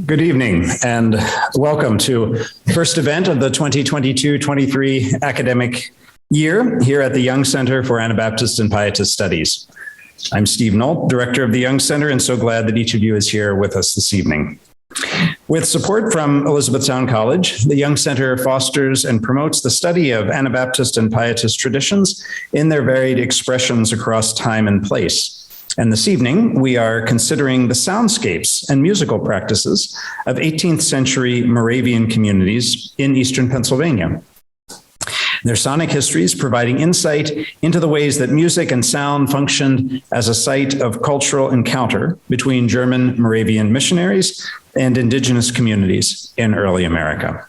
Good evening and welcome to the first event of the 2022-23 academic year here at the Young Center for Anabaptist and Pietist Studies. I'm Steve Knoll, Director of the Young Center, and so glad that each of you is here with us this evening. With support from Elizabethtown College, the Young Center fosters and promotes the study of Anabaptist and Pietist traditions in their varied expressions across time and place. And this evening, we are considering the soundscapes and musical practices of 18th century Moravian communities in eastern Pennsylvania. Their sonic histories providing insight into the ways that music and sound functioned as a site of cultural encounter between German Moravian missionaries and indigenous communities in early America.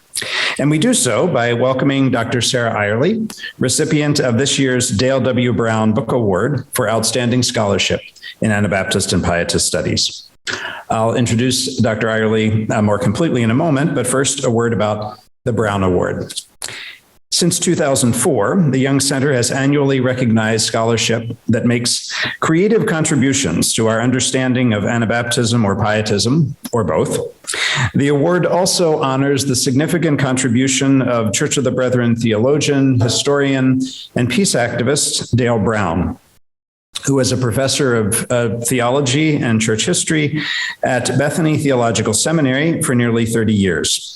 And we do so by welcoming Dr. Sarah Eyerly, recipient of this year's Dale W. Brown Book Award for Outstanding Scholarship in Anabaptist and Pietist Studies. I'll introduce Dr. Eyerly more completely in a moment, but first a word about the Brown Award. Since 2004, the Young Center has annually recognized scholarship that makes creative contributions to our understanding of Anabaptism or Pietism, or both. The award also honors the significant contribution of Church of the Brethren theologian, historian, and peace activist Dale Brown, who was a professor of theology and church history at Bethany Theological Seminary for nearly 30 years.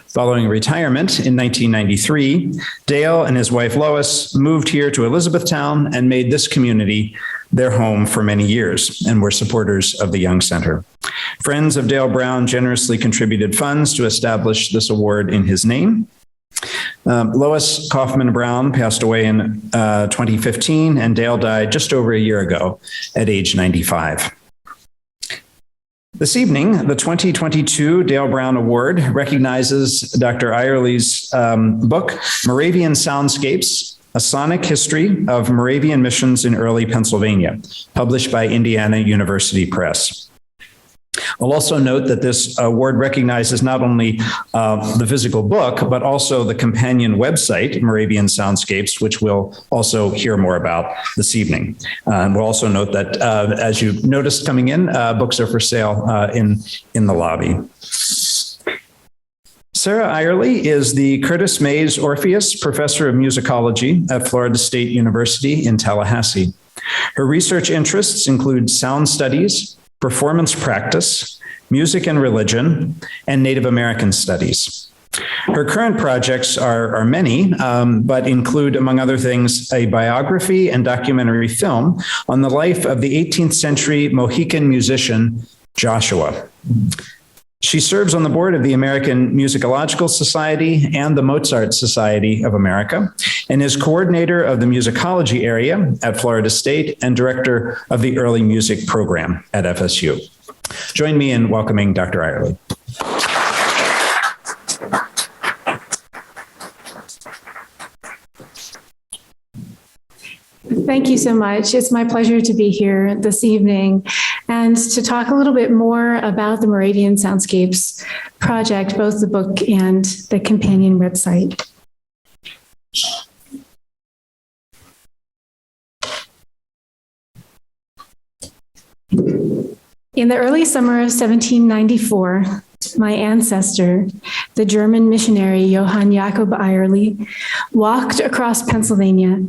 Following retirement in 1993, Dale and his wife Lois moved here to Elizabethtown and made this community their home for many years and were supporters of the Young Center. Friends of Dale Brown generously contributed funds to establish this award in his name. Lois Kaufman Brown passed away in 2015, and Dale died just over a year ago at age 95. This evening, the 2022 Dale Brown Award recognizes Dr. Eyerly's book, Moravian Soundscapes, A Sonic History of Moravian Missions in Early Pennsylvania, published by Indiana University Press. I'll also note that this award recognizes not only the physical book, but also the companion website, Moravian Soundscapes, which we'll also hear more about this evening. We'll also note that, as you noticed coming in, books are for sale in the lobby. Sarah Eyerly is the Curtis Mays Orpheus Professor of Musicology at Florida State University in Tallahassee. Her research interests include sound studies, performance practice, music and religion, and Native American studies. Her current projects are many, but include, among other things, a biography and documentary film on the life of the 18th century Mohican musician, Joshua. She serves on the board of the American Musicological Society and the Mozart Society of America, and is coordinator of the musicology area at Florida State and director of the early music program at FSU. Join me in welcoming Dr. Eyerly. Thank you so much. It's my pleasure to be here this evening and to talk a little bit more about the Moravian Soundscapes project, both the book and the companion website. In the early summer of 1794, my ancestor, the German missionary Johann Jakob Eyerly, walked across Pennsylvania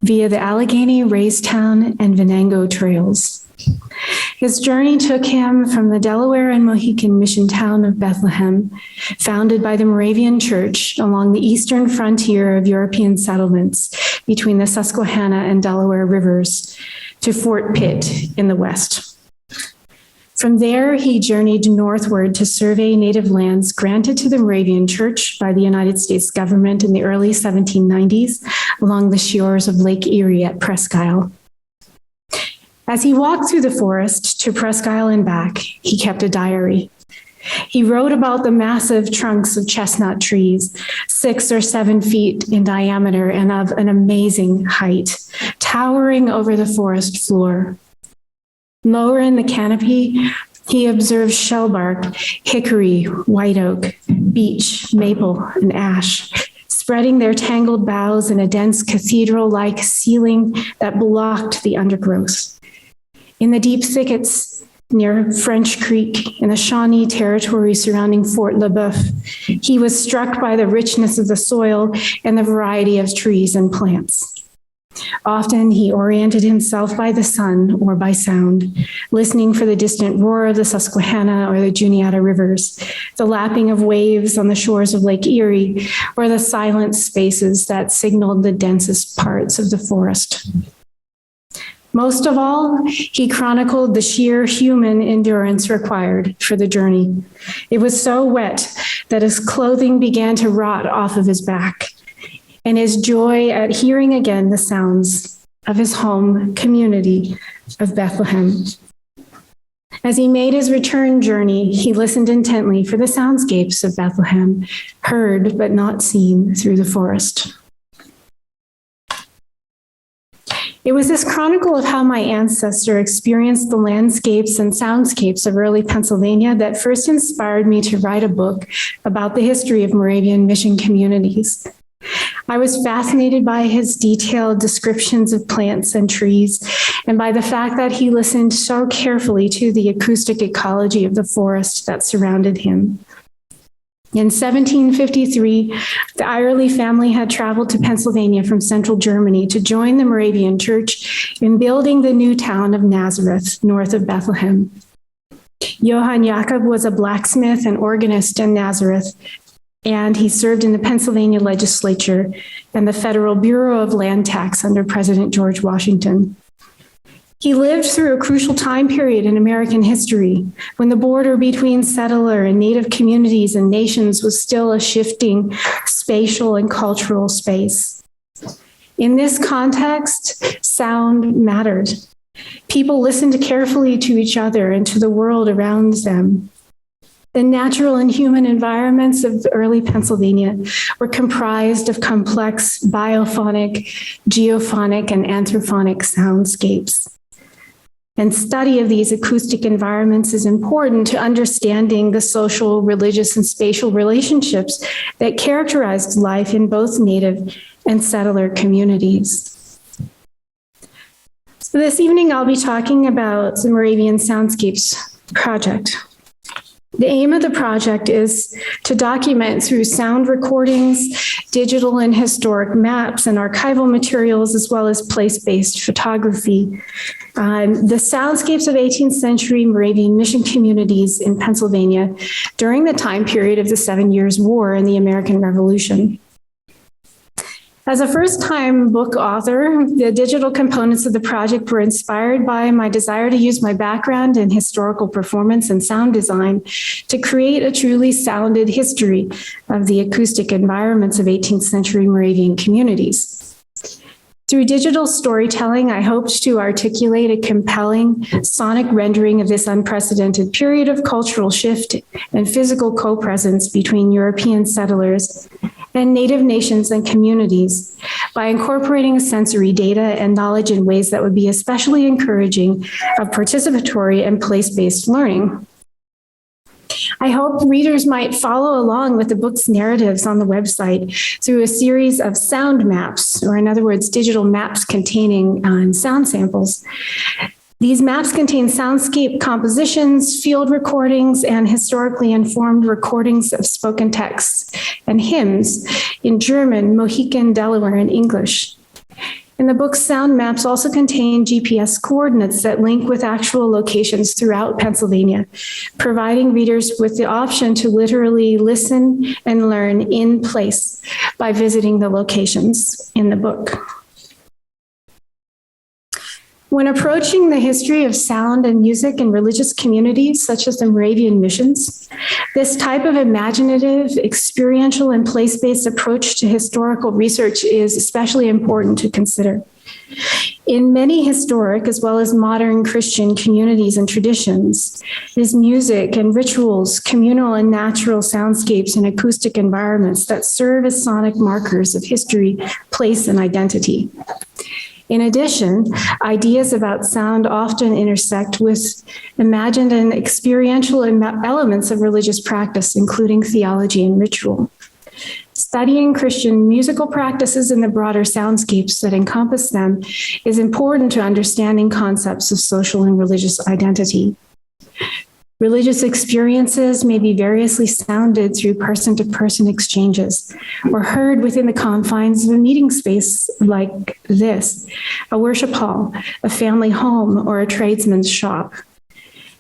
via the Allegheny, Raystown, and Venango trails. His journey took him from the Delaware and Mohican mission town of Bethlehem, founded by the Moravian Church along the eastern frontier of European settlements between the Susquehanna and Delaware rivers, to Fort Pitt in the west. From there, he journeyed northward to survey native lands granted to the Moravian Church by the United States government in the early 1790s along the shores of Lake Erie at Presque Isle. As he walked through the forest to Presque Isle and back, he kept a diary. He wrote about the massive trunks of chestnut trees, 6 or 7 feet in diameter and of an amazing height, towering over the forest floor. Lower in the canopy, he observed shellbark, hickory, white oak, beech, maple, and ash, spreading their tangled boughs in a dense cathedral-like ceiling that blocked the undergrowth. In the deep thickets, near French Creek in the Shawnee territory surrounding Fort Le Boeuf. He was struck by the richness of the soil and the variety of trees and plants. Often he oriented himself by the sun or by sound, listening for the distant roar of the Susquehanna or the Juniata rivers, the lapping of waves on the shores of Lake Erie, or the silent spaces that signaled the densest parts of the forest. Most of all, he chronicled the sheer human endurance required for the journey. It was so wet that his clothing began to rot off of his back, and his joy at hearing again the sounds of his home community of Bethlehem. As he made his return journey, he listened intently for the soundscapes of Bethlehem, heard but not seen through the forest. It was this chronicle of how my ancestor experienced the landscapes and soundscapes of early Pennsylvania that first inspired me to write a book about the history of Moravian mission communities. I was fascinated by his detailed descriptions of plants and trees, and by the fact that he listened so carefully to the acoustic ecology of the forest that surrounded him. In 1753, the Eyerly family had traveled to Pennsylvania from central Germany to join the Moravian Church in building the new town of Nazareth, north of Bethlehem. Johann Jakob was a blacksmith and organist in Nazareth, and he served in the Pennsylvania legislature and the Federal Bureau of Land Tax under President George Washington. He lived through a crucial time period in American history when the border between settler and native communities and nations was still a shifting spatial and cultural space. In this context, sound mattered. People listened carefully to each other and to the world around them. The natural and human environments of early Pennsylvania were comprised of complex biophonic, geophonic, and anthrophonic soundscapes. And study of these acoustic environments is important to understanding the social, religious, and spatial relationships that characterized life in both native and settler communities. So this evening, I'll be talking about the Moravian Soundscapes project. The aim of the project is to document through sound recordings, digital and historic maps, and archival materials, as well as place-based photography, the soundscapes of 18th century Moravian mission communities in Pennsylvania during the time period of the 7 Years' War and the American Revolution. As a first-time book author, the digital components of the project were inspired by my desire to use my background in historical performance and sound design to create a truly sounded history of the acoustic environments of 18th century Moravian communities. Through digital storytelling, I hoped to articulate a compelling sonic rendering of this unprecedented period of cultural shift and physical co-presence between European settlers and Native nations and communities by incorporating sensory data and knowledge in ways that would be especially encouraging of participatory and place-based learning. I hope readers might follow along with the book's narratives on the website through a series of sound maps, or in other words, digital maps containing sound samples. These maps contain soundscape compositions, field recordings, and historically informed recordings of spoken texts and hymns in German, Mohican, Delaware, and English. And the book's sound maps also contain GPS coordinates that link with actual locations throughout Pennsylvania, providing readers with the option to literally listen and learn in place by visiting the locations in the book. When approaching the history of sound and music in religious communities, such as the Moravian Missions, this type of imaginative, experiential, and place-based approach to historical research is especially important to consider. In many historic as well as modern Christian communities and traditions, it is music and rituals, communal and natural soundscapes and acoustic environments that serve as sonic markers of history, place, and identity. In addition, ideas about sound often intersect with imagined and experiential elements of religious practice, including theology and ritual. Studying Christian musical practices and the broader soundscapes that encompass them is important to understanding concepts of social and religious identity. Religious experiences may be variously sounded through person-to-person exchanges or heard within the confines of a meeting space like this, a worship hall, a family home, or a tradesman's shop.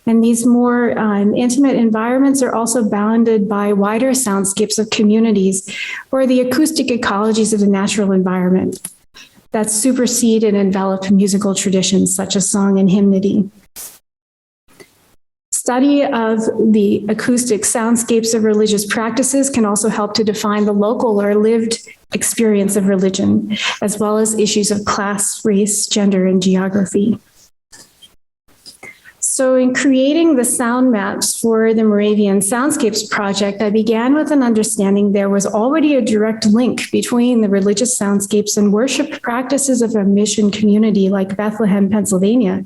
And these more intimate environments are also bounded by wider soundscapes of communities or the acoustic ecologies of the natural environment that supersede and envelop musical traditions such as song and hymnody. Study of the acoustic soundscapes of religious practices can also help to define the local or lived experience of religion, as well as issues of class, race, gender, and geography. So in creating the sound maps for the Moravian Soundscapes project, I began with an understanding there was already a direct link between the religious soundscapes and worship practices of a mission community like Bethlehem, Pennsylvania,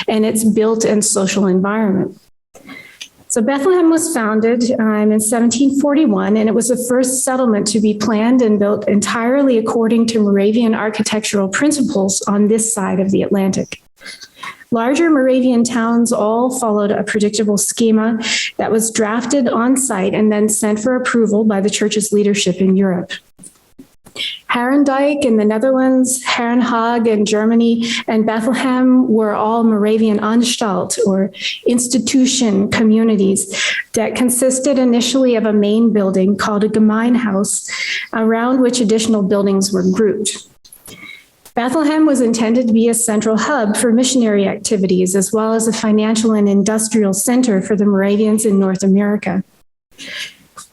and its built and social environment. So Bethlehem was founded in 1741, and it was the first settlement to be planned and built entirely according to Moravian architectural principles on this side of the Atlantic. Larger Moravian towns all followed a predictable schema that was drafted on site and then sent for approval by the church's leadership in Europe. Herendijk in the Netherlands, Herrenhaag in Germany, and Bethlehem were all Moravian Anstalt, or institution communities that consisted initially of a main building called a Gemeinhaus, around which additional buildings were grouped. Bethlehem was intended to be a central hub for missionary activities, as well as a financial and industrial center for the Moravians in North America.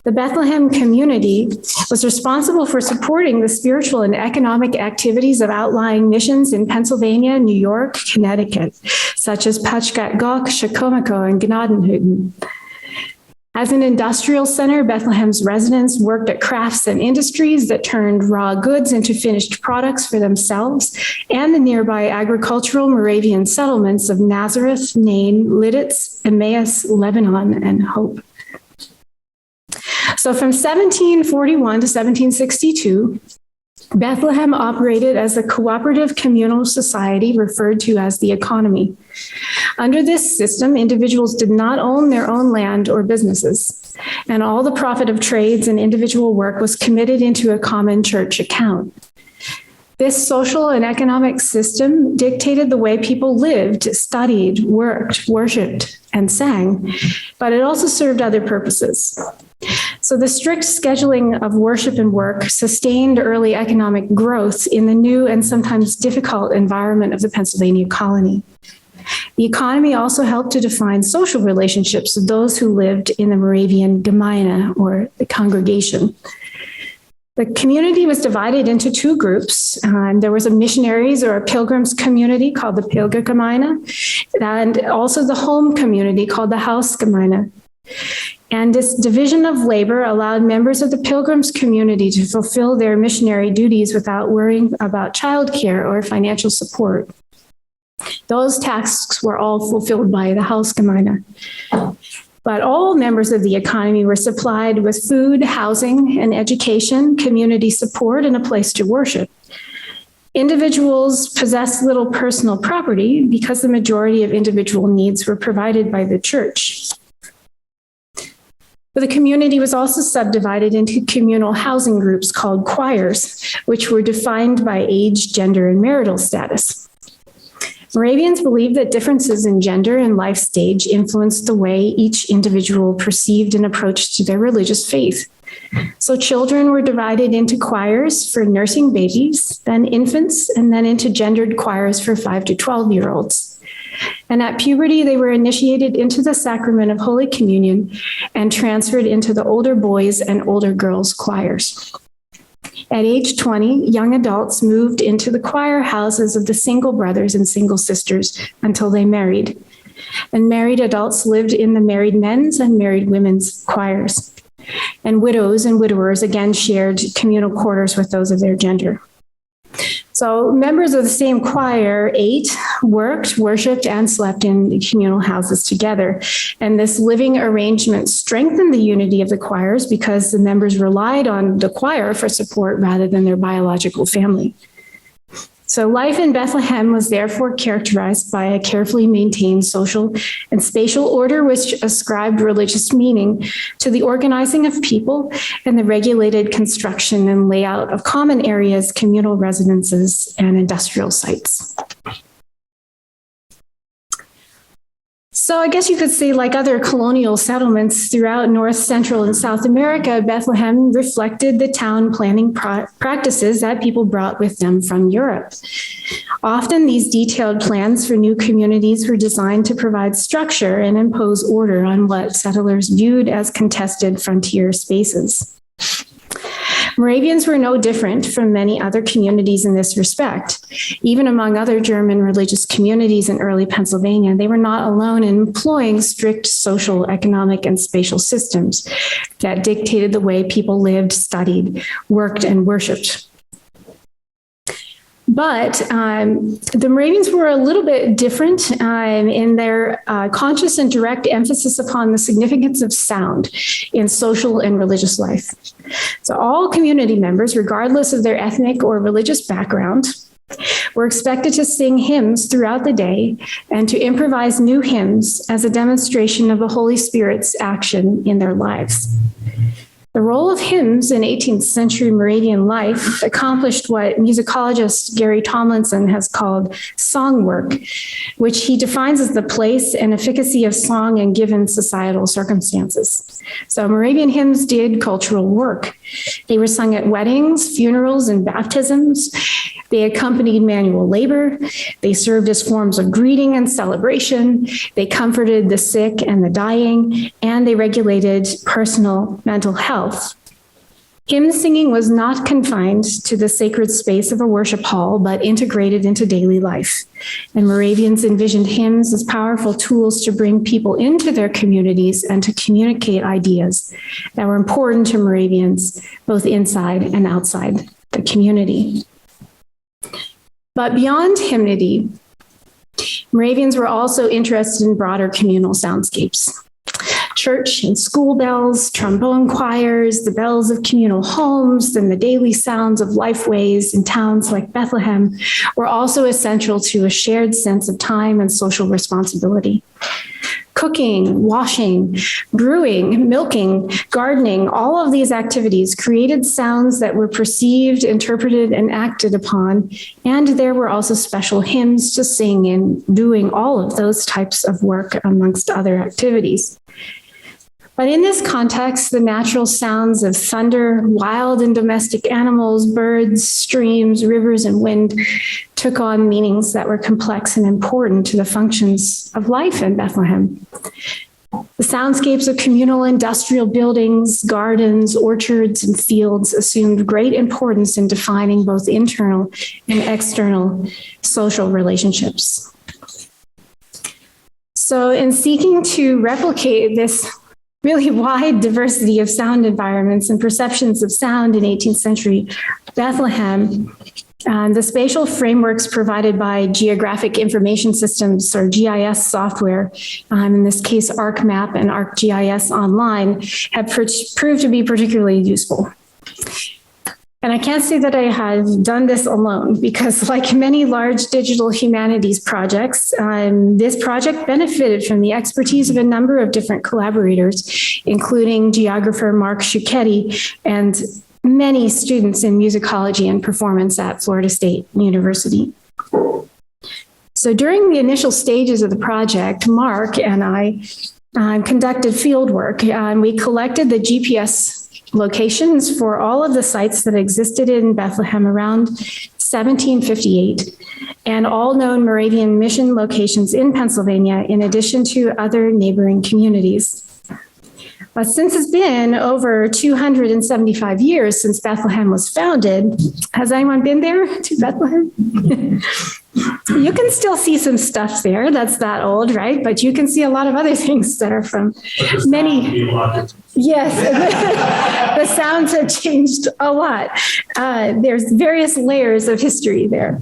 The Bethlehem community was responsible for supporting the spiritual and economic activities of outlying missions in Pennsylvania, New York, Connecticut, such as Patchkat-Gok, Shakomako, and Gnadenhutten. As an industrial center, Bethlehem's residents worked at crafts and industries that turned raw goods into finished products for themselves and the nearby agricultural Moravian settlements of Nazareth, Nain, Lidditz, Emmaus, Lebanon, and Hope. So from 1741 to 1762, Bethlehem operated as a cooperative communal society referred to as the economy. Under this system, individuals did not own their own land or businesses, and all the profit of trades and individual work was committed into a common church account. This social and economic system dictated the way people lived, studied, worked, worshiped, and sang, but it also served other purposes. So the strict scheduling of worship and work sustained early economic growth in the new and sometimes difficult environment of the Pennsylvania colony. The economy also helped to define social relationships of those who lived in the Moravian Gemeine, or the congregation. The community was divided into two groups. There was a missionaries or a pilgrims community called the Pilgergemeine, and also the home community called the Hausgemeine. And this division of labor allowed members of the pilgrims community to fulfill their missionary duties without worrying about childcare or financial support. Those tasks were all fulfilled by the Hausgemeine. But all members of the economy were supplied with food, housing, and education, community support, and a place to worship. Individuals possessed little personal property because the majority of individual needs were provided by the church. But the community was also subdivided into communal housing groups called choirs, which were defined by age, gender, and marital status. Moravians believed that differences in gender and life stage influenced the way each individual perceived and approached their religious faith. So children were divided into choirs for nursing babies, then infants, and then into gendered choirs for 5 to 12-year-olds. And at puberty, they were initiated into the sacrament of Holy Communion and transferred into the older boys and older girls choirs. At age 20, young adults moved into the choir houses of the single brothers and single sisters until they married. And married adults lived in the married men's and married women's choirs. And widows and widowers again shared communal quarters with those of their gender. So members of the same choir ate, worked, worshiped, and slept in communal houses together. And this living arrangement strengthened the unity of the choirs because the members relied on the choir for support rather than their biological family. So life in Bethlehem was therefore characterized by a carefully maintained social and spatial order which ascribed religious meaning to the organizing of people and the regulated construction and layout of common areas, communal residences, and industrial sites. So I guess you could say, like other colonial settlements throughout North, Central, and South America, Bethlehem reflected the town planning practices that people brought with them from Europe. Often these detailed plans for new communities were designed to provide structure and impose order on what settlers viewed as contested frontier spaces. Moravians were no different from many other communities in this respect. Even among other German religious communities in early Pennsylvania, they were not alone in employing strict social, economic, and spatial systems that dictated the way people lived, studied, worked, and worshiped. But the Moravians were a little bit different in their conscious and direct emphasis upon the significance of sound in social and religious life. So all community members, regardless of their ethnic or religious background, were expected to sing hymns throughout the day and to improvise new hymns as a demonstration of the Holy Spirit's action in their lives. The role of hymns in 18th century Moravian life accomplished what musicologist Gary Tomlinson has called song work, which he defines as the place and efficacy of song in given societal circumstances. So Moravian hymns did cultural work. They were sung at weddings, funerals, and baptisms. They accompanied manual labor. They served as forms of greeting and celebration. They comforted the sick and the dying, and they regulated personal mental health. Hymn singing was not confined to the sacred space of a worship hall, but integrated into daily life. And Moravians envisioned hymns as powerful tools to bring people into their communities and to communicate ideas that were important to Moravians, both inside and outside the community. But beyond hymnody, Moravians were also interested in broader communal soundscapes. Church and school bells, trombone choirs, the bells of communal homes, and the daily sounds of lifeways in towns like Bethlehem were also essential to a shared sense of time and social responsibility. Cooking, washing, brewing, milking, gardening, all of these activities created sounds that were perceived, interpreted, and acted upon, and there were also special hymns to sing in doing all of those types of work amongst other activities. But in this context, the natural sounds of thunder, wild and domestic animals, birds, streams, rivers, and wind took on meanings that were complex and important to the functions of life in Bethlehem. The soundscapes of communal industrial buildings, gardens, orchards, and fields assumed great importance in defining both internal and external social relationships. So in seeking to replicate this really wide diversity of sound environments and perceptions of sound in 18th century Bethlehem, the spatial frameworks provided by Geographic Information Systems, or GIS software, in this case ArcMap and ArcGIS Online, have proved to be particularly useful. And I can't say that I have done this alone, because like many large digital humanities projects, this project benefited from the expertise of a number of different collaborators, including geographer Mark Sciucchetti and many students in musicology and performance at Florida State University. So during the initial stages of the project, Mark and I conducted field work, and we collected the GPS locations for all of the sites that existed in Bethlehem around 1758 and all known Moravian mission locations in Pennsylvania, in addition to other neighboring communities. But since it's been over 275 years since Bethlehem was founded, has anyone been there to Bethlehem? You can still see some stuff there that's that old, right? But you can see a lot of other things that are from many. Yes, the sounds have changed a lot. There's various layers of history there,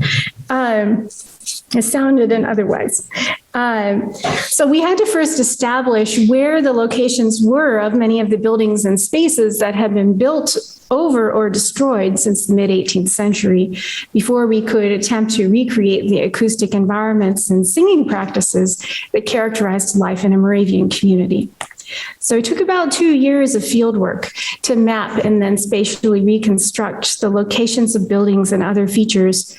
sounded and otherwise. So we had to first establish where the locations were of many of the buildings and spaces that had been built over or destroyed since the mid-18th century before we could attempt to recreate the acoustic environments and singing practices that characterized life in a Moravian community. So it took about 2 years of field work to map and then spatially reconstruct the locations of buildings and other features,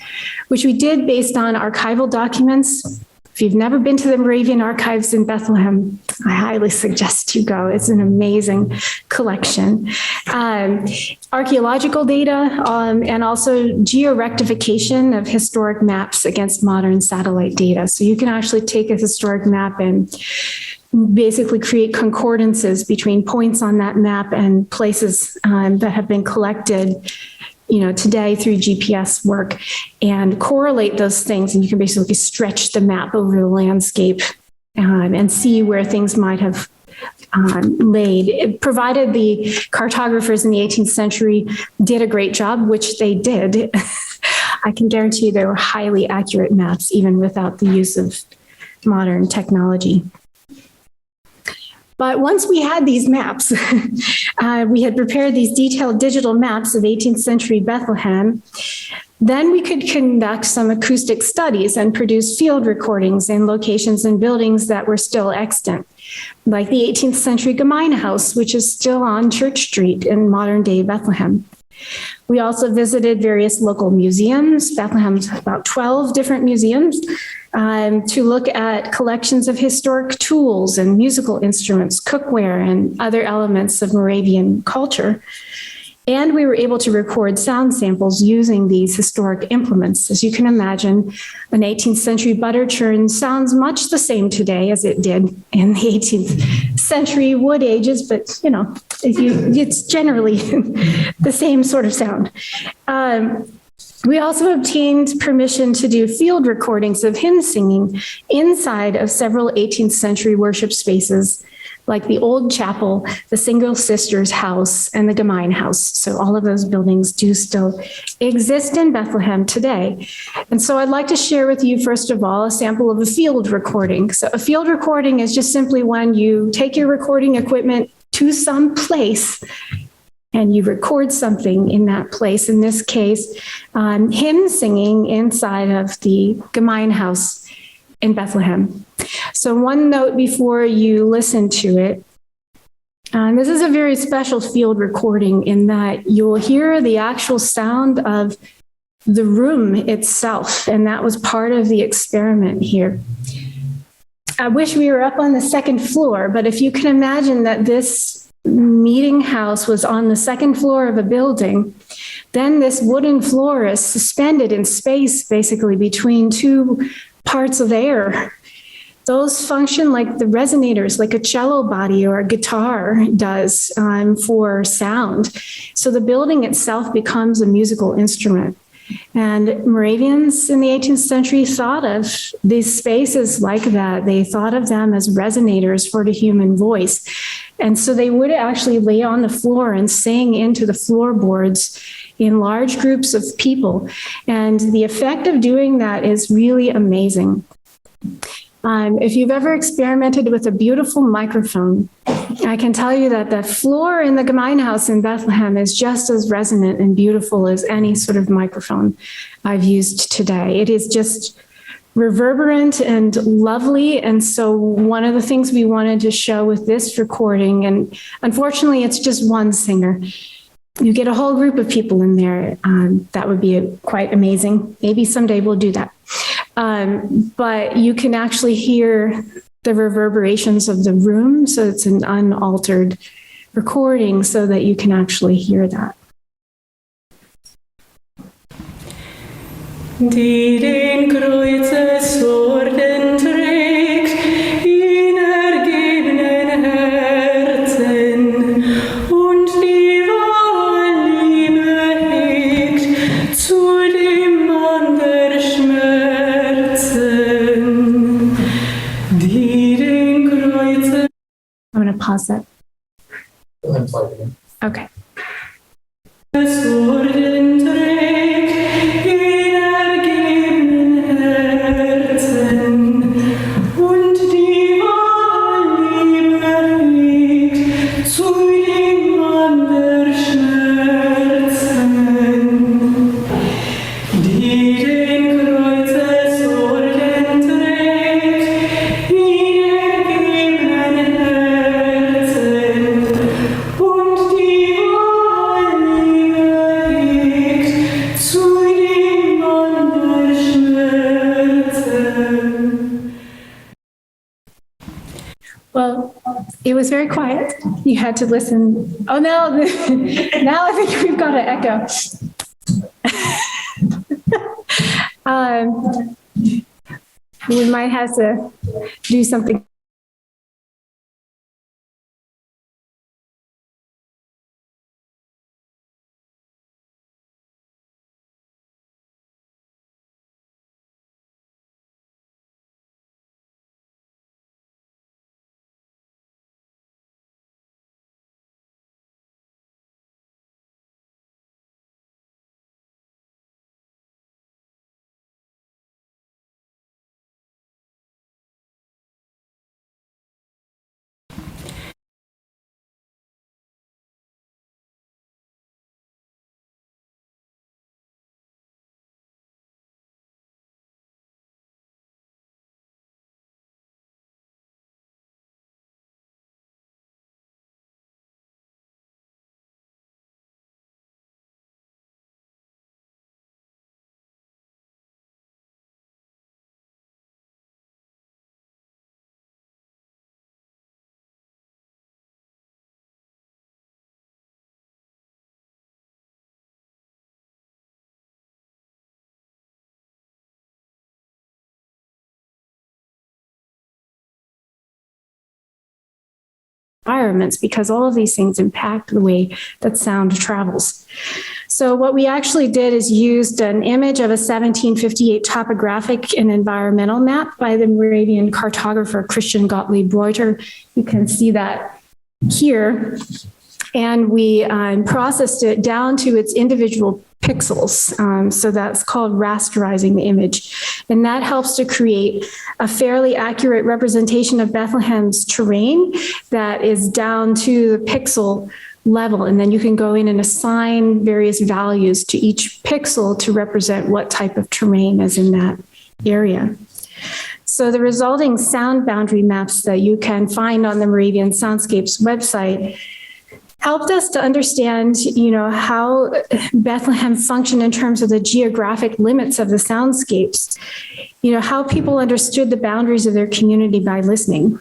which we did based on archival documents. If you've never been to the Moravian Archives in Bethlehem, I highly suggest you go. It's an amazing collection. Archaeological data and also georectification of historic maps against modern satellite data. So you can actually take a historic map and basically create concordances between points on that map and places that have been collected today through GPS work and correlate those things. And you can basically stretch the map over the landscape and see where things might have laid. Provided the cartographers in the 18th century did a great job, which they did, I can guarantee you they were highly accurate maps, even without the use of modern technology. But once we had these maps, we had prepared these detailed digital maps of 18th century Bethlehem, then we could conduct some acoustic studies and produce field recordings in locations and buildings that were still extant, like the 18th century Gemeindehaus, which is still on Church Street in modern day Bethlehem. We also visited various local museums. Bethlehem's about 12 different museums to look at collections of historic tools and musical instruments, cookware, and other elements of Moravian culture. And we were able to record sound samples using these historic implements. As you can imagine, an 18th century butter churn sounds much the same today as it did in the 18th century wood ages, but it's generally the same sort of sound. We also obtained permission to do field recordings of hymn singing inside of several 18th century worship spaces, like the Old Chapel, the Single Sisters House, and the Gemeindehaus. So all of those buildings do still exist in Bethlehem today. And so I'd like to share with you, first of all, a sample of a field recording. So a field recording is just simply when you take your recording equipment to some place and you record something in that place. In this case, hymn singing inside of the Gemeindehaus in Bethlehem. So one note before you listen to it. This is a very special field recording in that you'll hear the actual sound of the room itself, and that was part of the experiment here. I wish we were up on the second floor, but if you can imagine that this meeting house was on the second floor of a building, then this wooden floor is suspended in space, basically between two parts of air. Those function like the resonators, like a cello body or a guitar does for sound. So the building itself becomes a musical instrument. And Moravians in the 18th century thought of these spaces like that. They thought of them as resonators for the human voice. And so they would actually lay on the floor and sing into the floorboards in large groups of people. And the effect of doing that is really amazing. If you've ever experimented with a beautiful microphone, I can tell you that the floor in the Gemeindehaus in Bethlehem is just as resonant and beautiful as any sort of microphone I've used today. It is just reverberant and lovely. And so one of the things we wanted to show with this recording, and unfortunately it's just one singer, you get a whole group of people in there, that would be quite amazing. Maybe someday we'll do that. But you can actually hear the reverberations of the room. So it's an unaltered recording so that you can actually hear that. Die den Kreuzesorden trägt in ergebenen Herzen und die wahre Liebe hegt zu dem Mann der Schmerzen. Die den Kreuze. I'm going to pause that. Go ahead and plug it in. Okay. Orden trägt in ergebenen Herzen und Well, it was very quiet. You had to listen. Oh, now, now I think we've got an echo. We might have to do something. Environments, because all of these things impact the way that sound travels. So what we actually did is used an image of a 1758 topographic and environmental map by the Moravian cartographer Christian Gottlieb Reuter. You can see that here. And we processed it down to its individual pixels. So that's called rasterizing the image. And that helps to create a fairly accurate representation of Bethlehem's terrain that is down to the pixel level. And then you can go in and assign various values to each pixel to represent what type of terrain is in that area. So the resulting sound boundary maps that you can find on the Moravian Soundscapes website helped us to understand, how Bethlehem functioned in terms of the geographic limits of the soundscapes, how people understood the boundaries of their community by listening.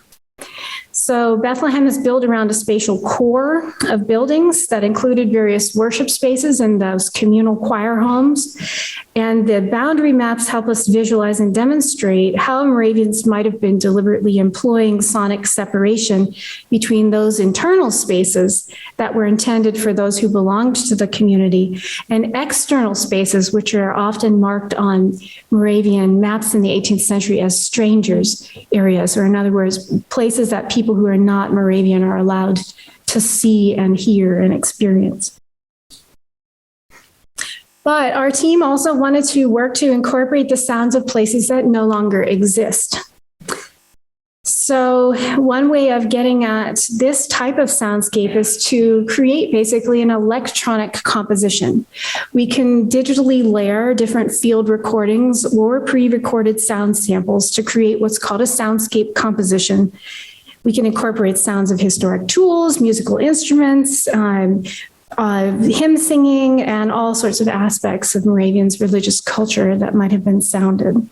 So Bethlehem is built around a spatial core of buildings that included various worship spaces and those communal choir homes. And the boundary maps help us visualize and demonstrate how Moravians might have been deliberately employing sonic separation between those internal spaces that were intended for those who belonged to the community and external spaces, which are often marked on Moravian maps in the 18th century as strangers areas, or in other words, places that people who are not Moravian are allowed to see and hear and experience. But our team also wanted to work to incorporate the sounds of places that no longer exist. So one way of getting at this type of soundscape is to create basically an electronic composition. We can digitally layer different field recordings or pre-recorded sound samples to create what's called a soundscape composition. We can incorporate sounds of historic tools, musical instruments, hymn singing, and all sorts of aspects of Moravians' religious culture that might have been sounded.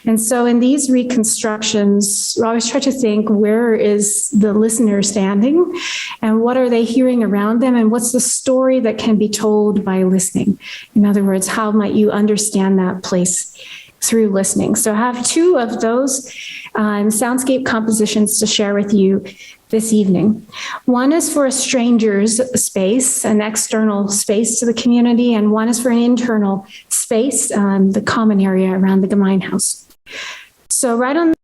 And so in these reconstructions, we always try to think, where is the listener standing and what are they hearing around them and what's the story that can be told by listening? In other words, how might you understand that place through listening? So I have two of those soundscape compositions to share with you this evening. One is for a stranger's space, an external space to the community, and one is for an internal space, the common area around the Gemeinhaus. So right on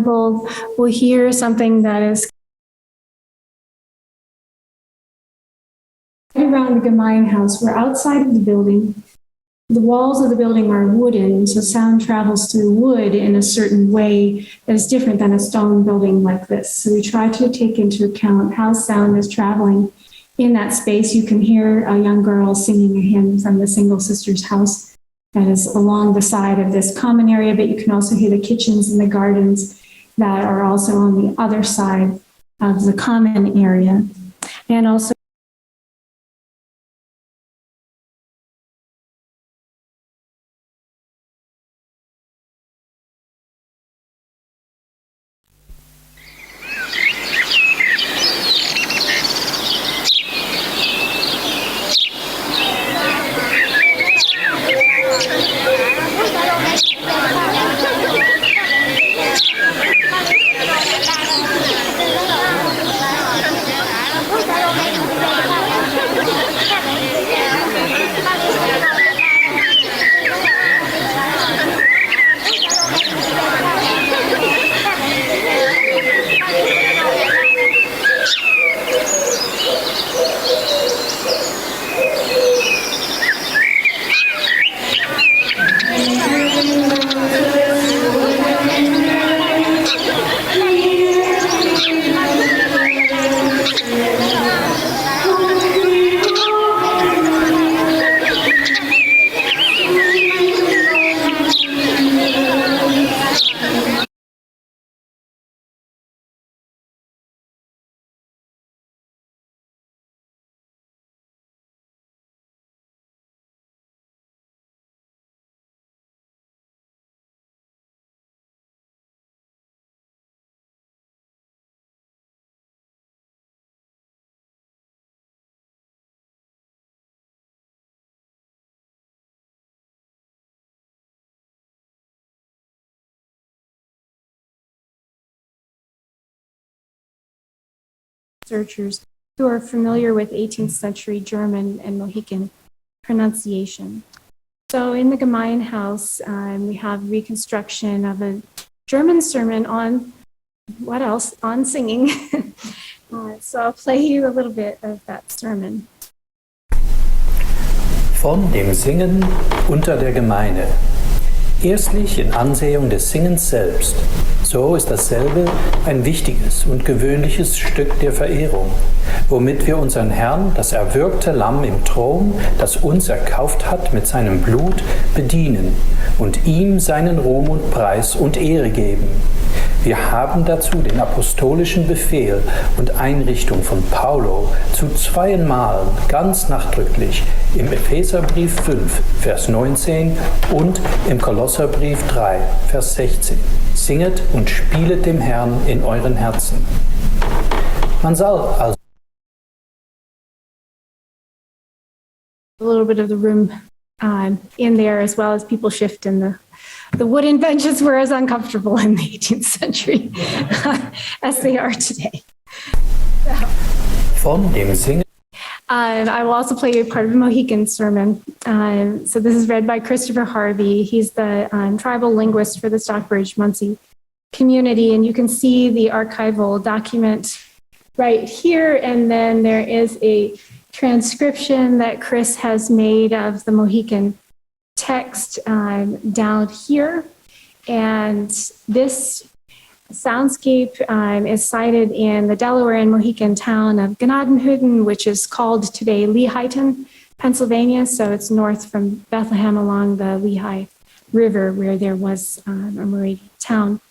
example, we'll hear something that is around the Gemein house. We're outside of the building. The walls of the building are wooden, so sound travels through wood in a certain way that is different than a stone building like this. So we try to take into account how sound is traveling in that space. You can hear a young girl singing a hymn from the single sister's house that is along the side of this common area, but you can also hear the kitchens and the gardens that are also on the other side of the common area. And also researchers who are familiar with 18th century German and Mohican pronunciation. So in the Gemein house, we have reconstruction of a German sermon on, what else? On singing. So I'll play you a little bit of that sermon. Von dem Singen unter der Gemeine. Erstlich in Ansehung des Singens selbst. So ist dasselbe ein wichtiges und gewöhnliches Stück der Verehrung, womit wir unseren Herrn, das erwürgte Lamm im Thron, das uns erkauft hat mit seinem Blut, bedienen und ihm seinen Ruhm und Preis und Ehre geben. Wir haben dazu den apostolischen Befehl und Einrichtung von Paulo zu 2 Malen ganz nachdrücklich im Epheserbrief 5, Vers 19 und im Kolosserbrief 3, Vers 16. Singet und spielet dem Herrn in euren Herzen. Man soll also A little bit of the room in there, as well as people shift in the wooden benches were as uncomfortable in the 18th century as they are today. von dem Singen. I will also play you part of a Mohican sermon. So this is read by Christopher Harvey. He's the tribal linguist for the Stockbridge Munsee community, and you can see the archival document right here, and then there is a transcription that Chris has made of the Mohican text down here. And this soundscape is sited in the Delaware and Mohican town of Gnadenhutten, which is called today Lehighton, Pennsylvania. So it's north from Bethlehem along the Lehigh River, where there was a Moravian town.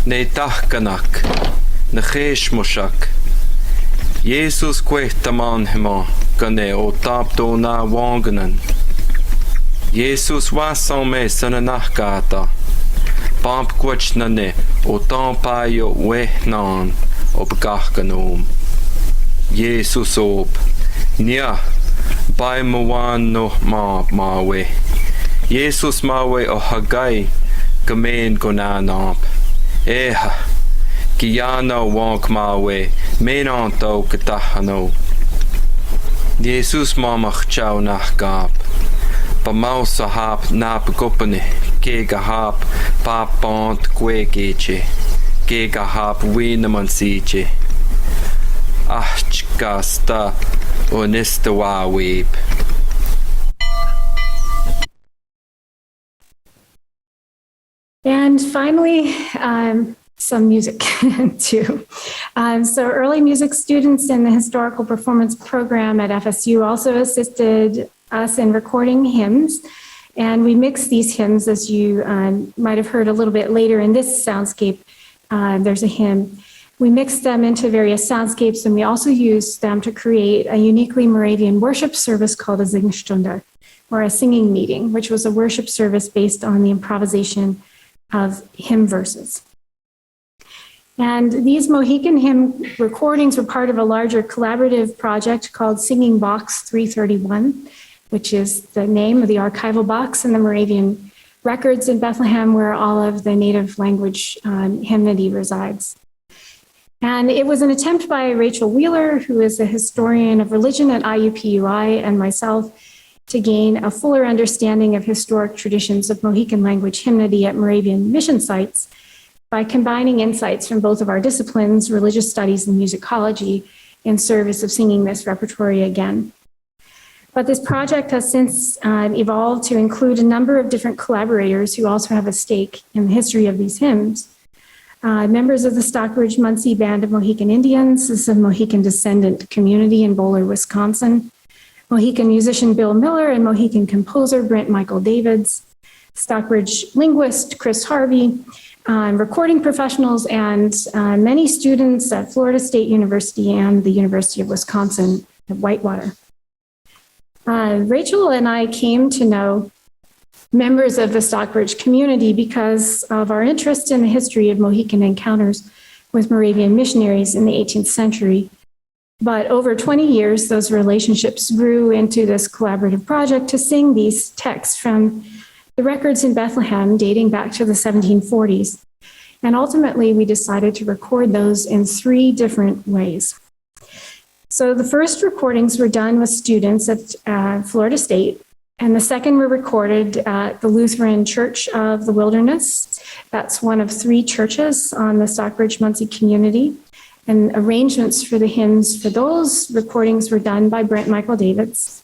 Ne tahkanak, ne chesh moshak. Jesus kwehtaman hema, gane o tapdo na wanganan. Jesus wasan me sananahkata. Pamp kwachnane o tampayo wehnan op gachkanom. Jesus op, nia, by mawan no mawe. Jesus mawe o hagai, gamen gonanamp. Eha, Guyana wonk mawe, Menon tau katahano. Jesus mamach chau nach gab. Pa mausa hap nap gopane. Kega hap papant kwegeche. Kega hap winamansiche. Achkasta onista wawib. And finally, some music too. So early music students in the historical performance program at FSU also assisted us in recording hymns. And we mixed these hymns, as you might have heard a little bit later in this soundscape. There's a hymn. We mixed them into various soundscapes, and we also used them to create a uniquely Moravian worship service called a Singstunde, or a singing meeting, which was a worship service based on the improvisation of hymn verses. And these Mohican hymn recordings were part of a larger collaborative project called Singing Box 331, which is the name of the archival box in the Moravian records in Bethlehem, where all of the native language hymnody resides. And it was an attempt by Rachel Wheeler, who is a historian of religion at IUPUI, and myself, to gain a fuller understanding of historic traditions of Mohican language hymnody at Moravian mission sites by combining insights from both of our disciplines, religious studies and musicology, in service of singing this repertory again. But this project has since evolved to include a number of different collaborators who also have a stake in the history of these hymns. Members of the Stockbridge Munsee Band of Mohican Indians. This is a Mohican descendant community in Bowler, Wisconsin. Mohican musician Bill Miller and Mohican composer Brent Michael Davids. Stockbridge linguist Chris Harvey. Recording professionals and many students at Florida State University and the University of Wisconsin at Whitewater. Rachel and I came to know members of the Stockbridge community because of our interest in the history of Mohican encounters with Moravian missionaries in the 18th century. But over 20 years, those relationships grew into this collaborative project to sing these texts from the records in Bethlehem dating back to the 1740s. And ultimately, we decided to record those in 3 different ways. So the first recordings were done with students at Florida State, and the second were recorded at the Lutheran Church of the Wilderness. That's one of 3 churches on the Stockbridge Munsee community. And arrangements for the hymns for those recordings were done by Brent Michael Davids.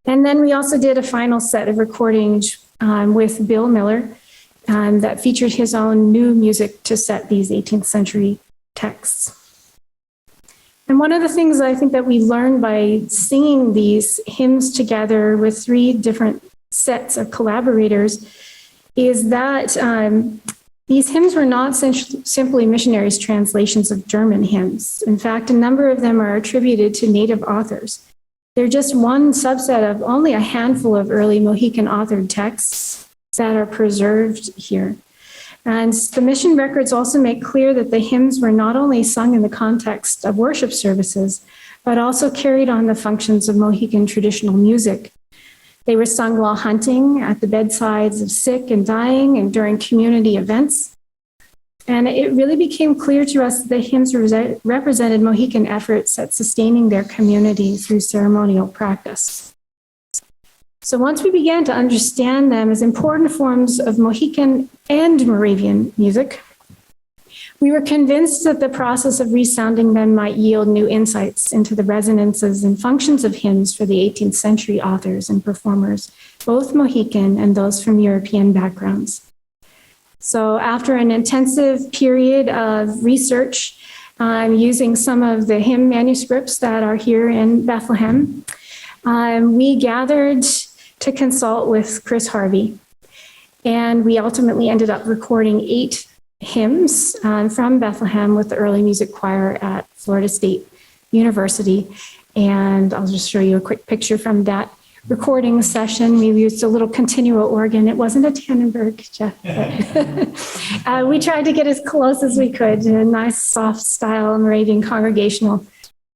And then we also did a final set of recordings with Bill Miller that featured his own new music to set these 18th century texts. And one of the things I think that we learned by singing these hymns together with 3 different sets of collaborators is that these hymns were not simply missionaries' translations of German hymns. In fact, a number of them are attributed to native authors. They're just one subset of only a handful of early Mohican authored texts that are preserved here. And the mission records also make clear that the hymns were not only sung in the context of worship services, but also carried on the functions of Mohican traditional music. They were sung while hunting, at the bedsides of sick and dying, and during community events. And it really became clear to us that the hymns represented Mohican efforts at sustaining their community through ceremonial practice. So once we began to understand them as important forms of Mohican and Moravian music, we were convinced that the process of resounding them might yield new insights into the resonances and functions of hymns for the 18th century authors and performers, both Mohican and those from European backgrounds. So after an intensive period of research, using some of the hymn manuscripts that are here in Bethlehem, we gathered to consult with Chris Harvey. And we ultimately ended up recording 8 hymns from Bethlehem with the early music choir at Florida State University. And I'll just show you a quick picture from that recording session. We used a little continuo organ. It wasn't a Tannenberg, Jeff, but we tried to get as close as we could to a nice, soft style Moravian congregational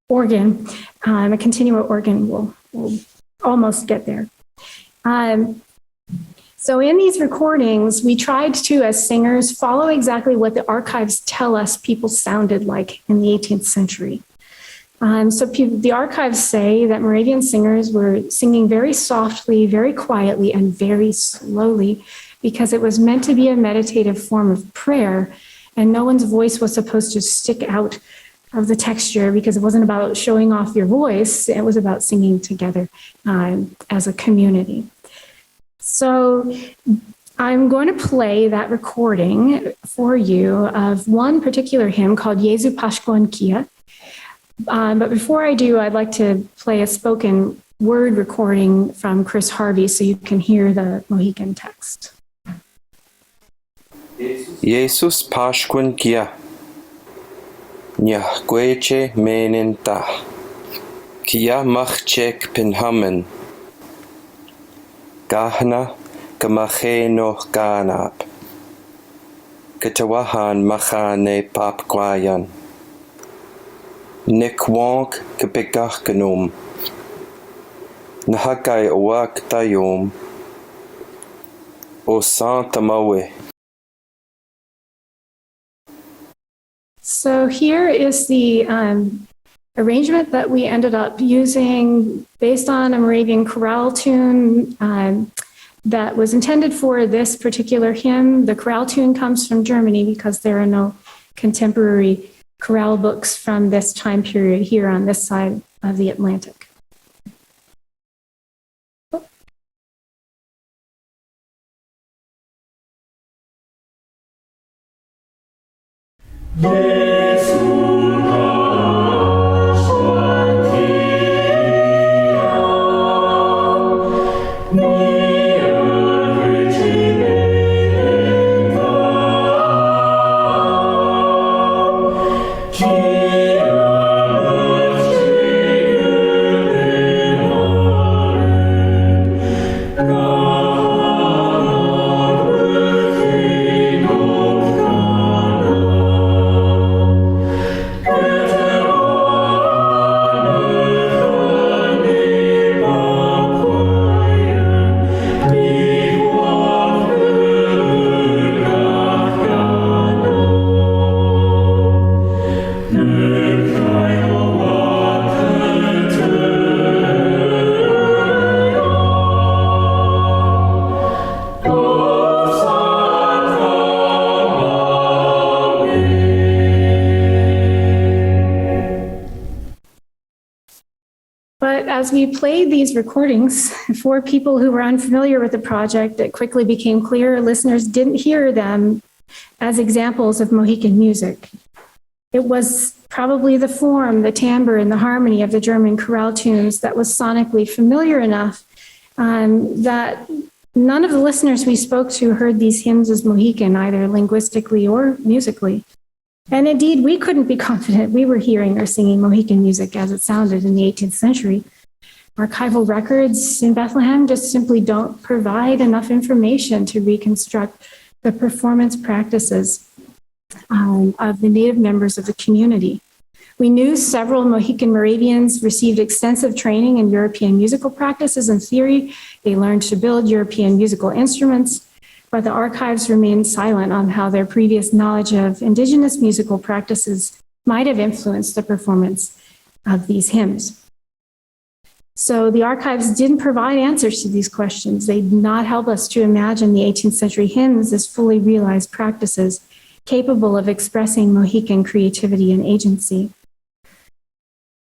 organ. A continuo organ will almost get there. So in these recordings, we tried to, as singers, follow exactly what the archives tell us people sounded like in the 18th century. The archives say that Moravian singers were singing very softly, very quietly, and very slowly because it was meant to be a meditative form of prayer, and no one's voice was supposed to stick out of the texture because it wasn't about showing off your voice, it was about singing together as a community. So I'm going to play that recording for you of one particular hymn called Jesu Pashkuan Kia. But before I do, I'd like to play a spoken word recording from Chris Harvey so you can hear the Mohican text. Jesus Pashkuan Kia Nyah Gweche Menenta Kia Machchek Pinhamen Gahna Gamacheno Ganap Ketawahan Machane Papquayan Nikwonk Kepegachganum Nahakai Owak Tayom O Santa Mawe. So here is the arrangement that we ended up using based on a Moravian chorale tune that was intended for this particular hymn. The chorale tune comes from Germany because there are no contemporary chorale books from this time period here on this side of the Atlantic. As we played these recordings for people who were unfamiliar with the project, it quickly became clear listeners didn't hear them as examples of Mohican music. It was probably the form, the timbre, and the harmony of the German chorale tunes that was sonically familiar enough that none of the listeners we spoke to heard these hymns as Mohican, either linguistically or musically. And indeed, we couldn't be confident we were hearing or singing Mohican music as it sounded in the 18th century. Archival records in Bethlehem just simply don't provide enough information to reconstruct the performance practices of the native members of the community. We knew several Mohican Moravians received extensive training in European musical practices and theory. They learned to build European musical instruments, but the archives remain silent on how their previous knowledge of indigenous musical practices might have influenced the performance of these hymns. So the archives didn't provide answers to these questions. They did not help us to imagine the 18th century hymns as fully realized practices capable of expressing Mohican creativity and agency.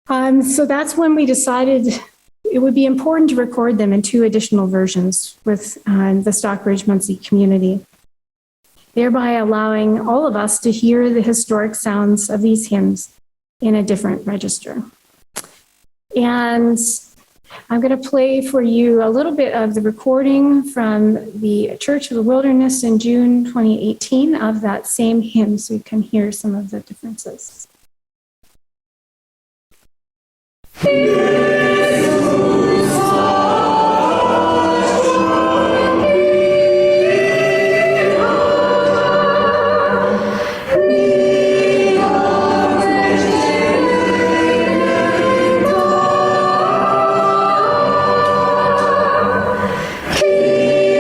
So that's when we decided it would be important to record them in 2 additional versions with the Stockbridge Munsee community, thereby allowing all of us to hear the historic sounds of these hymns in a different register. And I'm going to play for you a little bit of the recording from the Church of the Wilderness in June 2018 of that same hymn so you can hear some of the differences.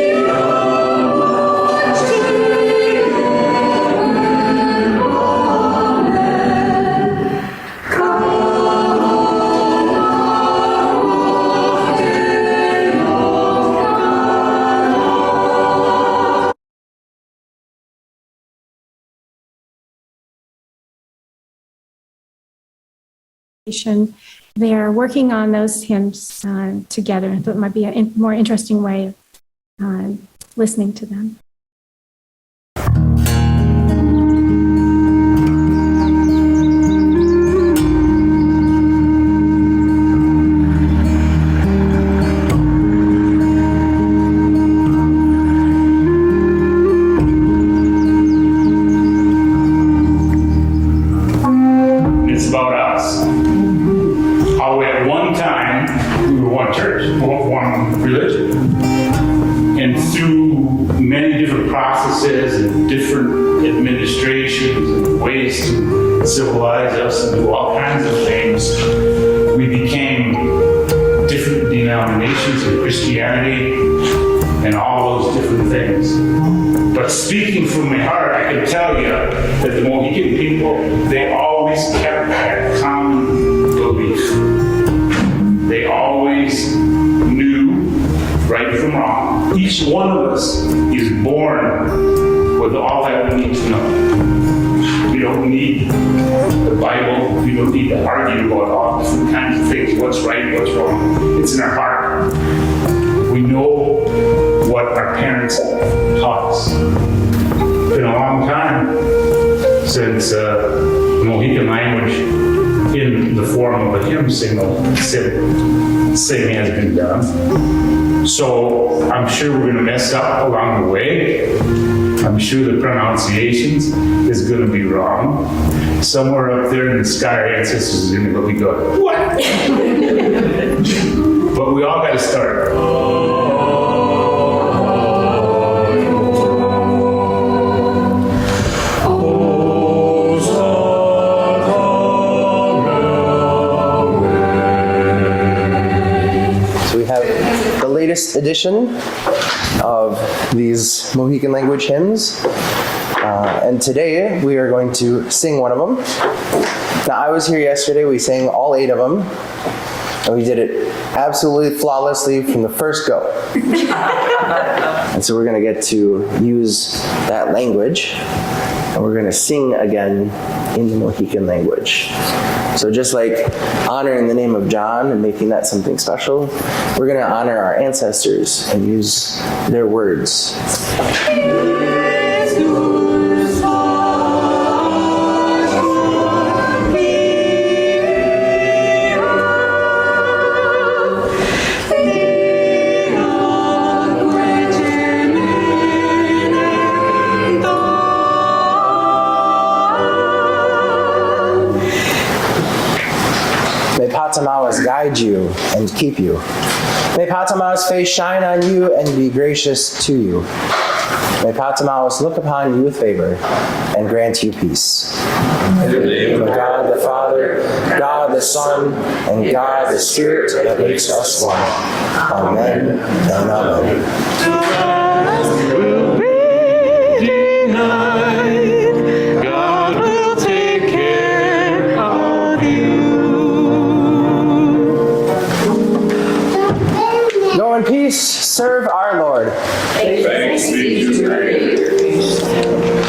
Kia They are working on those hymns together. So it might be a more interesting way of listening to them. It's about us. How at one time we were one church, one religion. And through many different processes and different administrations and ways to civilize us and do all kinds of things, we became different denominations in Christianity and all those different things. But speaking from my heart, I can tell you that the Mohican people, they always kept that common belief. They always knew right from wrong. Each one of us is born with all that we need to know. We don't need the Bible. We don't need to argue about all different kinds of things, what's right, what's wrong. It's in our heart. We know what our parents taught us. It's been a long time since the Mohican language in the form of a hymn sing has been done. So I'm sure we're going to mess up along the way. I'm sure the pronunciations is going to be wrong. Somewhere up there in the sky, our ancestors are going to be going, what? But we all got to start. Latest edition of these Mohican language hymns. And today we are going to sing one of them. Now, I was here yesterday. We sang all 8 of them. And we did it absolutely flawlessly from the first go. And so we're going to get to use that language. And we're going to sing again in the Mohican language. So just like honoring the name of John and making that something special, we're going to honor our ancestors and use their words. May Patamawas guide you and keep you. May Patamawas' face shine on you and be gracious to you. May Patamawas look upon you with favor and grant you peace. In the name of God the Father, God the Son, and God the Spirit that makes us one. Amen and amen. Go in peace, serve our Lord. Thanks be to God.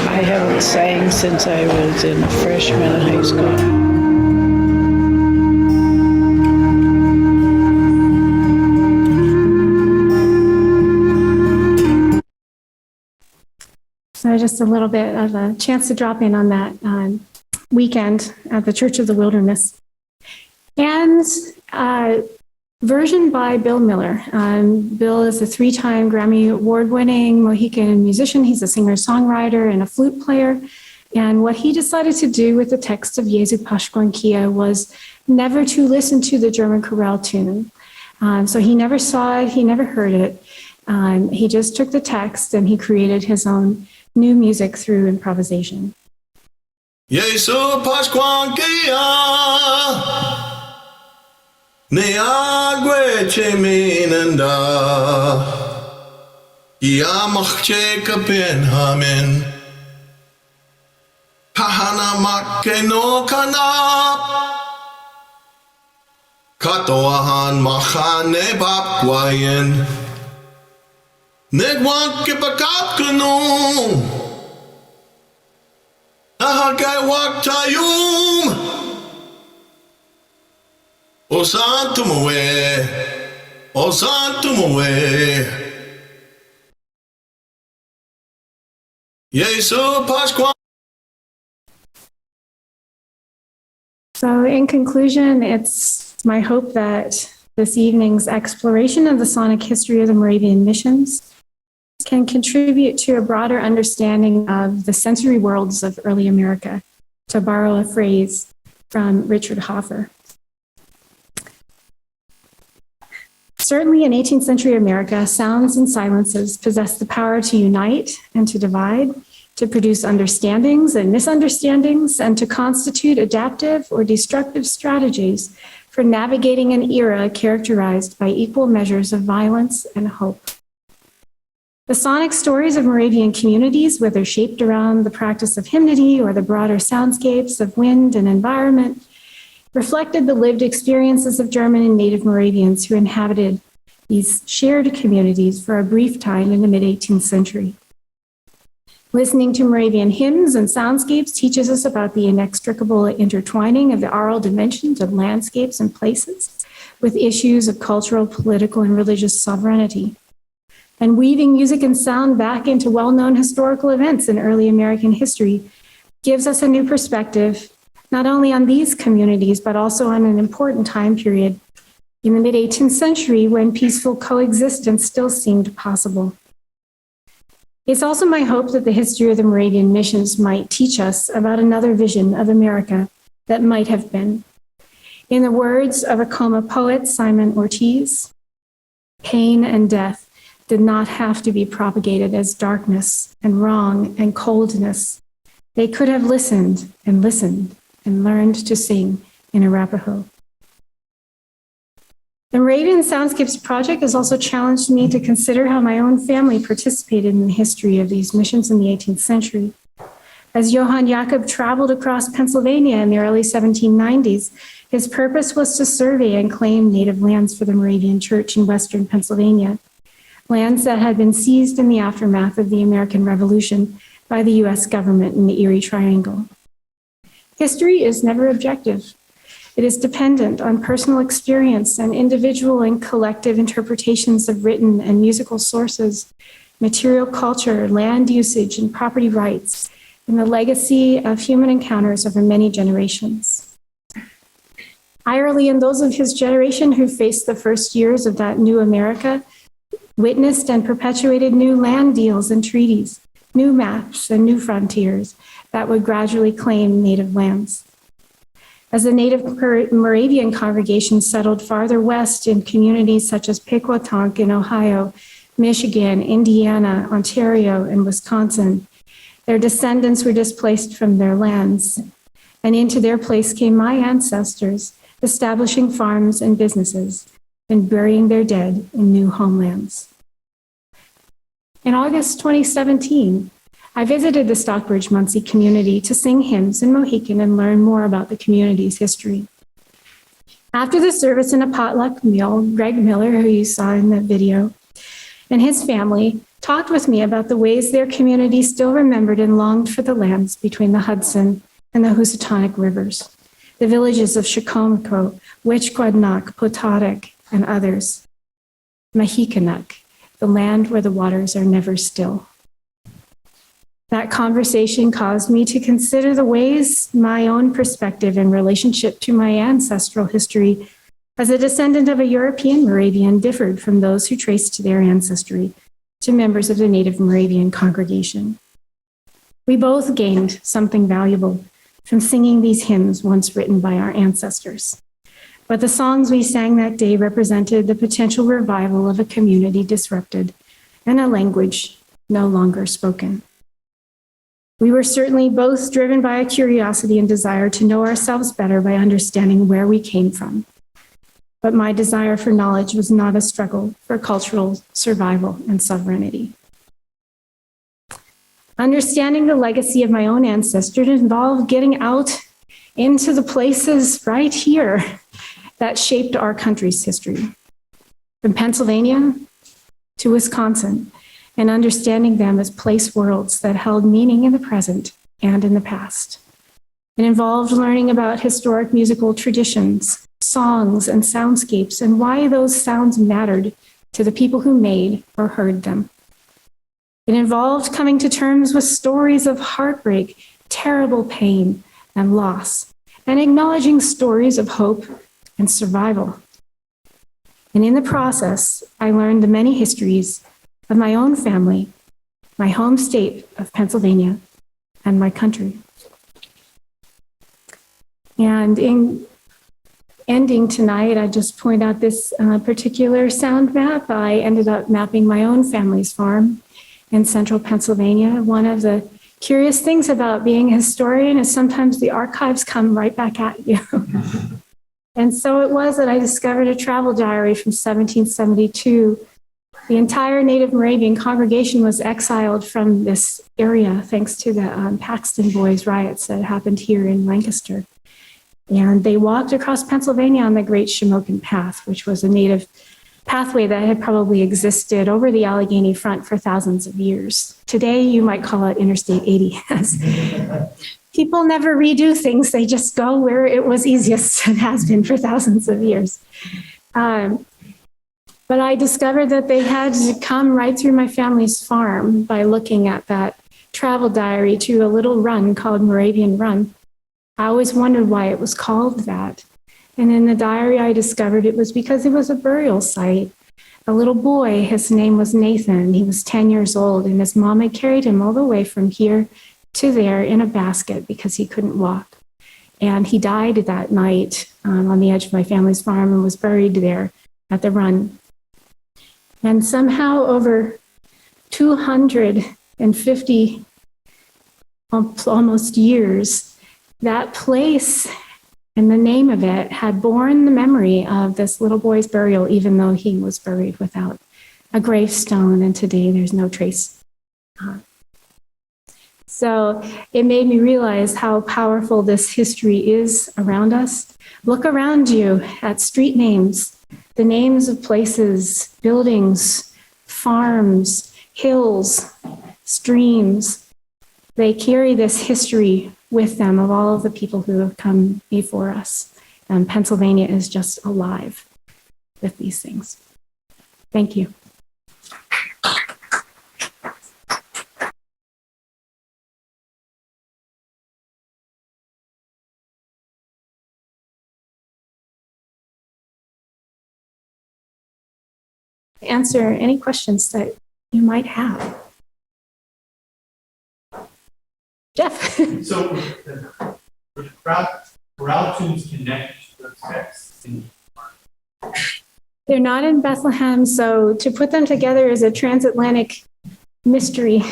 I haven't sang since I was in freshman in high school. So just a little bit of a chance to drop in on that weekend at the Church of the Wilderness. And version by Bill Miller. Bill is a 3-time Grammy Award-winning Mohican musician. He's a singer-songwriter and a flute player. And what he decided to do with the text of Jesu Pashkuankia was never to listen to the German chorale tune. So he never saw it, he never heard it. He just took the text and he created his own new music through improvisation. Jesu Pashkuankia Ne agwe cheminanda Yamachche kapen hamen Kahana makke no kanap Katoahan machane bapwayen Negwanke bakap kanu Ahagay waktayum O Santumawe, O Santumawe. Yesu Pasqua. So in conclusion, it's my hope that this evening's exploration of the sonic history of the Moravian Missions can contribute to a broader understanding of the sensory worlds of early America, to borrow a phrase from Richard Hoffer. Certainly in 18th century America, sounds and silences possessed the power to unite and to divide, to produce understandings and misunderstandings, and to constitute adaptive or destructive strategies for navigating an era characterized by equal measures of violence and hope. The sonic stories of Moravian communities, whether shaped around the practice of hymnody or the broader soundscapes of wind and environment, reflected the lived experiences of German and native Moravians who inhabited these shared communities for a brief time in the mid-18th century. Listening to Moravian hymns and soundscapes teaches us about the inextricable intertwining of the aural dimensions of landscapes and places with issues of cultural, political, and religious sovereignty. And weaving music and sound back into well-known historical events in early American history gives us a new perspective, not only on these communities, but also on an important time period in the mid-18th century when peaceful coexistence still seemed possible. It's also my hope that the history of the Moravian Missions might teach us about another vision of America that might have been. In the words of a Acoma poet, Simon Ortiz, pain and death did not have to be propagated as darkness and wrong and coldness. They could have listened and learned to sing in Arapaho. The Moravian Soundscapes project has also challenged me to consider how my own family participated in the history of these missions in the 18th century. As Johann Jakob traveled across Pennsylvania in the early 1790s, his purpose was to survey and claim native lands for the Moravian Church in Western Pennsylvania, lands that had been seized in the aftermath of the American Revolution by the US government in the Erie Triangle. History is never objective. It is dependent on personal experience and individual and collective interpretations of written and musical sources, material culture, land usage, and property rights, and the legacy of human encounters over many generations. Eyerly and those of his generation who faced the first years of that new America witnessed and perpetuated new land deals and treaties, new maps and new frontiers that would gradually claim native lands. As the native Moravian congregation settled farther west in communities such as Pequotank in Ohio, Michigan, Indiana, Ontario, and Wisconsin, their descendants were displaced from their lands, and into their place came my ancestors, establishing farms and businesses and burying their dead in new homelands. In August 2017, I visited the Stockbridge-Muncie community to sing hymns in Mohican and learn more about the community's history. After the service in a potluck meal, Greg Miller, who you saw in the video, and his family talked with me about the ways their community still remembered and longed for the lands between the Hudson and the Housatonic rivers, the villages of Chicomico, Witchquadnock, Pototic, and others. Mohicanuk, the land where the waters are never still. That conversation caused me to consider the ways my own perspective in relationship to my ancestral history as a descendant of a European Moravian differed from those who traced their ancestry to members of the native Moravian congregation. We both gained something valuable from singing these hymns once written by our ancestors. But the songs we sang that day represented the potential revival of a community disrupted and a language no longer spoken. We were certainly both driven by a curiosity and desire to know ourselves better by understanding where we came from. But my desire for knowledge was not a struggle for cultural survival and sovereignty. Understanding the legacy of my own ancestors involved getting out into the places right here that shaped our country's history, from Pennsylvania to Wisconsin, and understanding them as place worlds that held meaning in the present and in the past. It involved learning about historic musical traditions, songs, and soundscapes, and why those sounds mattered to the people who made or heard them. It involved coming to terms with stories of heartbreak, terrible pain, and loss, and acknowledging stories of hope and survival. And in the process, I learned the many histories of my own family, my home state of Pennsylvania, and my country. And in ending tonight, I just point out this particular sound map. I ended up mapping my own family's farm in central Pennsylvania. One of the curious things about being a historian is sometimes the archives come right back at you. And so it was that I discovered a travel diary from 1772. The entire Native Moravian congregation was exiled from this area thanks to the Paxton Boys riots that happened here in Lancaster. And they walked across Pennsylvania on the Great Shamokin Path, which was a native pathway that had probably existed over the Allegheny front for thousands of years. Today, you might call it Interstate 80. People never redo things. They just go where it was easiest and has been for thousands of years. But I discovered that they had to come right through my family's farm by looking at that travel diary to a little run called Moravian Run. I always wondered why it was called that. And in the diary, I discovered it was because it was a burial site. A little boy, his name was Nathan. He was 10 years old, and his mom had carried him all the way from here to there in a basket because he couldn't walk. And he died that night on the edge of my family's farm and was buried there at the run. And somehow over 250 almost years, that place and the name of it had borne the memory of this little boy's burial, even though he was buried without a gravestone, and today there's no trace. So it made me realize how powerful this history is around us. Look around you at street names, the names of places, buildings, farms, hills, streams. They carry this history with them of all of the people who have come before us. And Pennsylvania is just alive with these things. Thank you. Answer any questions that you might have. Jeff. So the chorale tunes connect to the text. They're not in Bethlehem, so to put them together is a transatlantic mystery.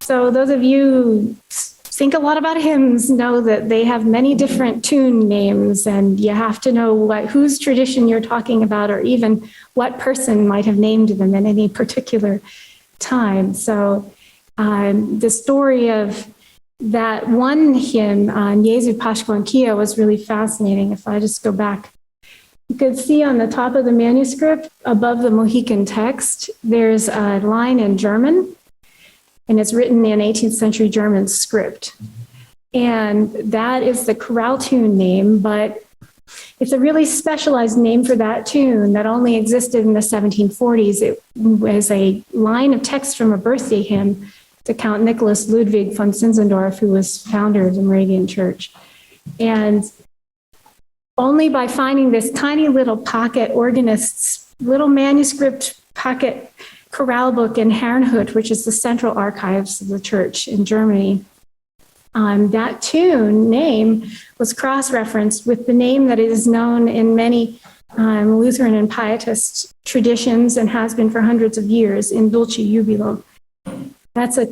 So those of you who think a lot about hymns know that they have many different tune names, and you have to know whose tradition you're talking about, or even what person might have named them in any particular time. So the story of that one hymn on Jesu Pashkuankia was really fascinating. If I just go back, you could see on the top of the manuscript above the Mohican text, there's a line in German, and it's written in 18th century German script. And that is the chorale tune name, but it's a really specialized name for that tune that only existed in the 1740s. It was a line of text from a birthday hymn to Count Nicholas Ludwig von Zinzendorf, who was founder of the Moravian Church. And only by finding this tiny little pocket organist's little manuscript pocket chorale book in Herrnhut, which is the central archives of the church in Germany, that tune name was cross-referenced with the name that is known in many Lutheran and Pietist traditions and has been for hundreds of years, in Dulce Jubilo. That's a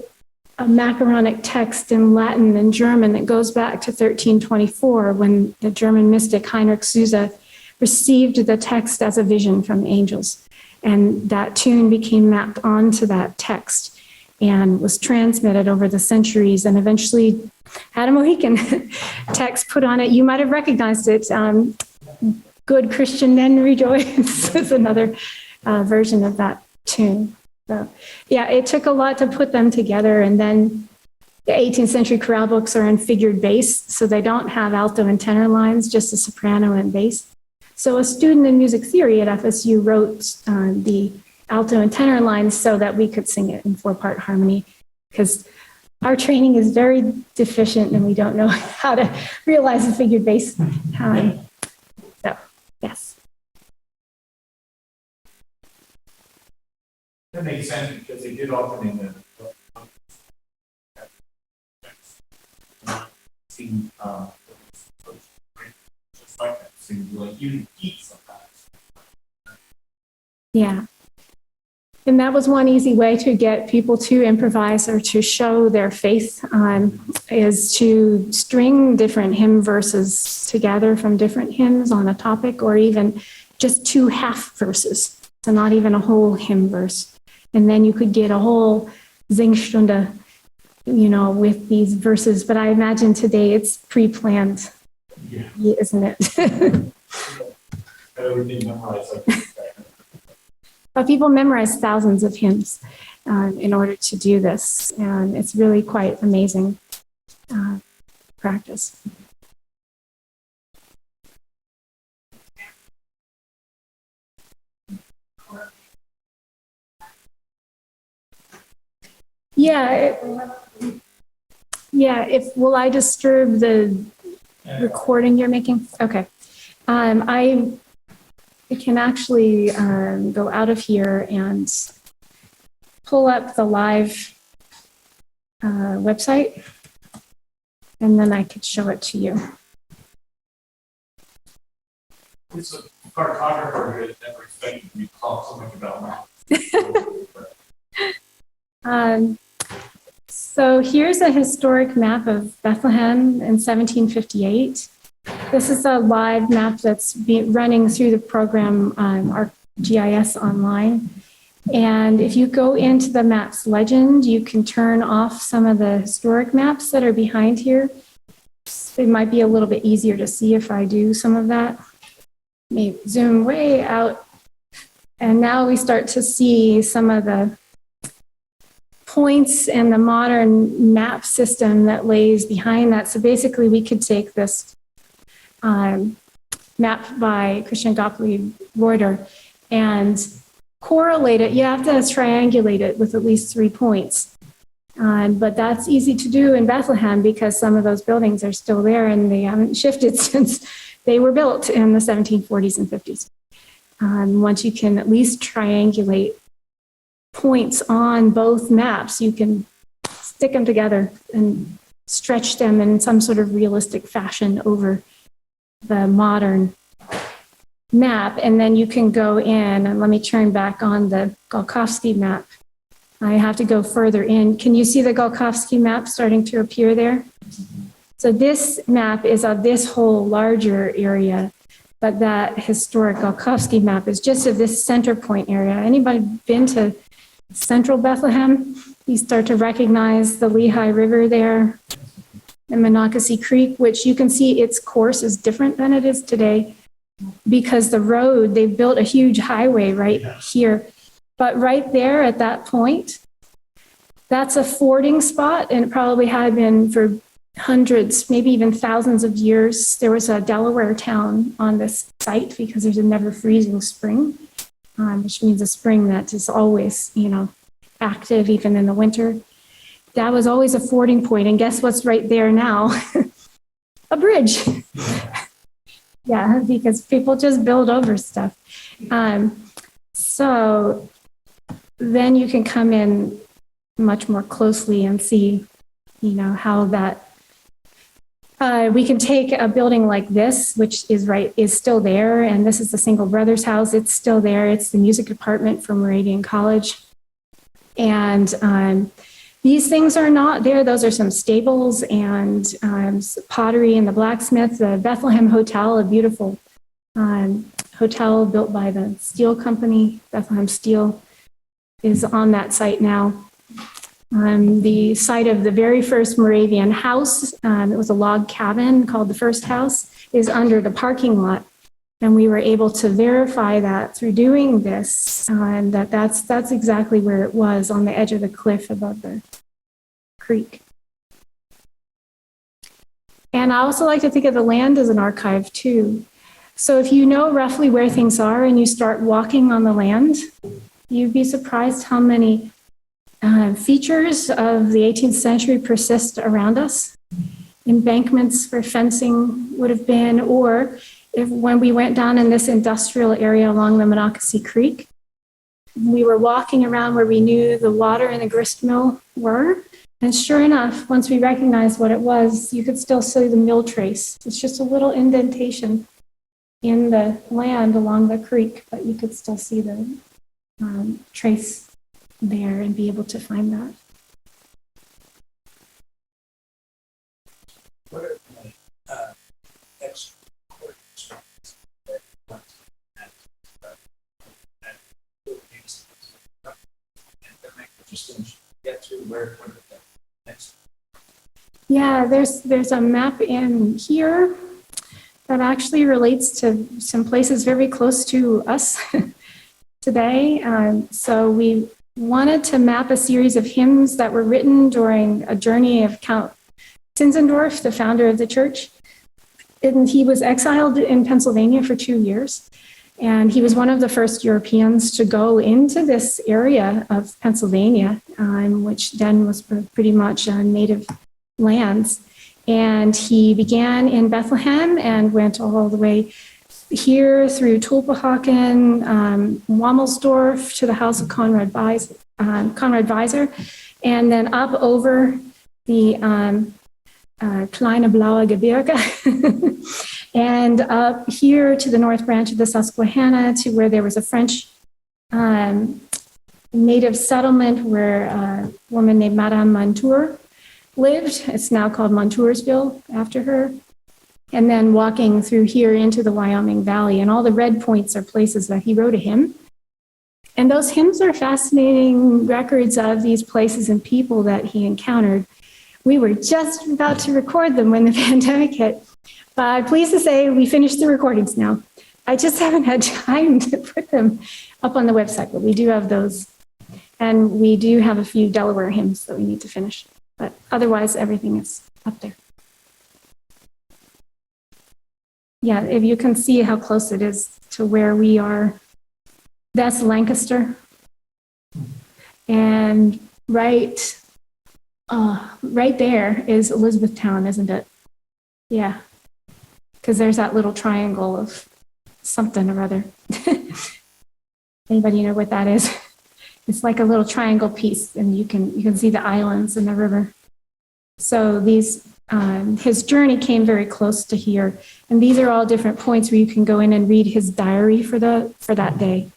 macaronic text in Latin and German that goes back to 1324, when the German mystic Heinrich Susa received the text as a vision from angels. And that tune became mapped onto that text and was transmitted over the centuries and eventually had a Mohican text put on it. You might have recognized it. Good Christian Men Rejoice is another version of that tune. So yeah, it took a lot to put them together. And then The 18th century chorale books are in figured bass, so they don't have alto and tenor lines, just a soprano and bass. So a student in music theory at FSU wrote the alto and tenor lines so that we could sing it in 4-part harmony, because our training is very deficient and we don't know how to realize the figured bass. So, yes. That makes sense because they did often in the seem just like that. Seems like you eat sometimes. Yeah. And that was one easy way to get people to improvise or to show their faith, is to string different hymn verses together from different hymns on a topic, or even just 2 half verses, so not even a whole hymn verse. And then you could get a whole Singstunde, with these verses. But I imagine today it's pre-planned, isn't it? Everything memorized. Like But people memorize thousands of hymns in order to do this, and it's really quite amazing practice. Will I disturb the recording you're making? Okay. I can actually go out of here and pull up the live website, and then I could show it to you. it's a cartographer who had never expected me to talk so much about maps. So here's a historic map of Bethlehem in 1758. This is a live map that's running through the program ArcGIS online. And if you go into the map's legend, you can turn off some of the historic maps that are behind here. It might be a little bit easier to see if I do some of that. Maybe zoom way out. And now we start to see some of the points and the modern map system that lays behind that. So basically we could take this map by Christian Gottlieb Reuter and correlate it. You have to triangulate it with at least 3 points. But that's easy to do in Bethlehem because some of those buildings are still there and they haven't shifted since they were built in the 1740s and 50s. Once you can at least triangulate points on both maps, you can stick them together and stretch them in some sort of realistic fashion over the modern map. And then you can go in, and let me turn back on the Golkowski map. I have to go further in. Can you see the Golkowski map starting to appear there? So this map is of this whole larger area, but that historic Golkowski map is just of this center point area. Anybody been to central Bethlehem? You start to recognize the Lehigh River there and Monocacy Creek, which you can see its course is different than it is today because the road, they've built a huge highway right here. But right there at that point, that's a fording spot, and it probably had been for hundreds, maybe even thousands of years. There was a Delaware town on this site because there's a never freezing spring, which means a spring that is always, active even in the winter. That was always a fording point, and guess what's right there now? A bridge. Yeah, because people just build over stuff. So then you can come in much more closely and see, how that, we can take a building like this, which is still there. And this is the Single Brothers house. It's still there. It's the music department from Moravian College. And these things are not there. Those are some stables and pottery and the blacksmith. The Bethlehem Hotel, a beautiful hotel built by the steel company, Bethlehem Steel, is on that site now. The site of the very first Moravian house, it was a log cabin called the First House, is under the parking lot. And we were able to verify that through doing this, that's exactly where it was, on the edge of the cliff above the creek. And I also like to think of the land as an archive too. So if you know roughly where things are and you start walking on the land, you'd be surprised how many features of the 18th century persist around us. Embankments for fencing would have been, or when we went down in this industrial area along the Monocacy Creek, we were walking around where we knew the water and the grist mill were. And sure enough, once we recognized what it was, you could still see the mill trace. It's just a little indentation in the land along the creek, but you could still see the trace there and be able to find that. What are the extra recordings that make interesting get to where the next? Yeah, there's a map in here that actually relates to some places very close to us today. So we wanted to map a series of hymns that were written during a journey of Count Zinzendorf, the founder of the church. And he was exiled in Pennsylvania for 2 years. And he was one of the first Europeans to go into this area of Pennsylvania, which then was pretty much native lands. And he began in Bethlehem and went all the way here through Tulpehocken, Womelsdorf to the house of Conrad Weiser, and then up over the Kleine Blaue Gebirge and up here to the North Branch of the Susquehanna to where there was a French native settlement where a woman named Madame Montour lived. It's now called Montoursville after her. And then walking through here into the Wyoming Valley. And all the red points are places that he wrote a hymn. And those hymns are fascinating records of these places and people that he encountered. We were just about to record them when the pandemic hit. But I'm pleased to say we finished the recordings now. I just haven't had time to put them up on the website, but we do have those. And we do have a few Delaware hymns that we need to finish. But otherwise, everything is up there. Yeah, if you can see how close it is to where we are, that's Lancaster. And right there is Elizabethtown, isn't it? Yeah, because there's that little triangle of something or other. Anybody know what that is? It's like a little triangle piece, and you can see the islands and the river. So his journey came very close to here, and these are all different points where you can go in and read his diary for that day,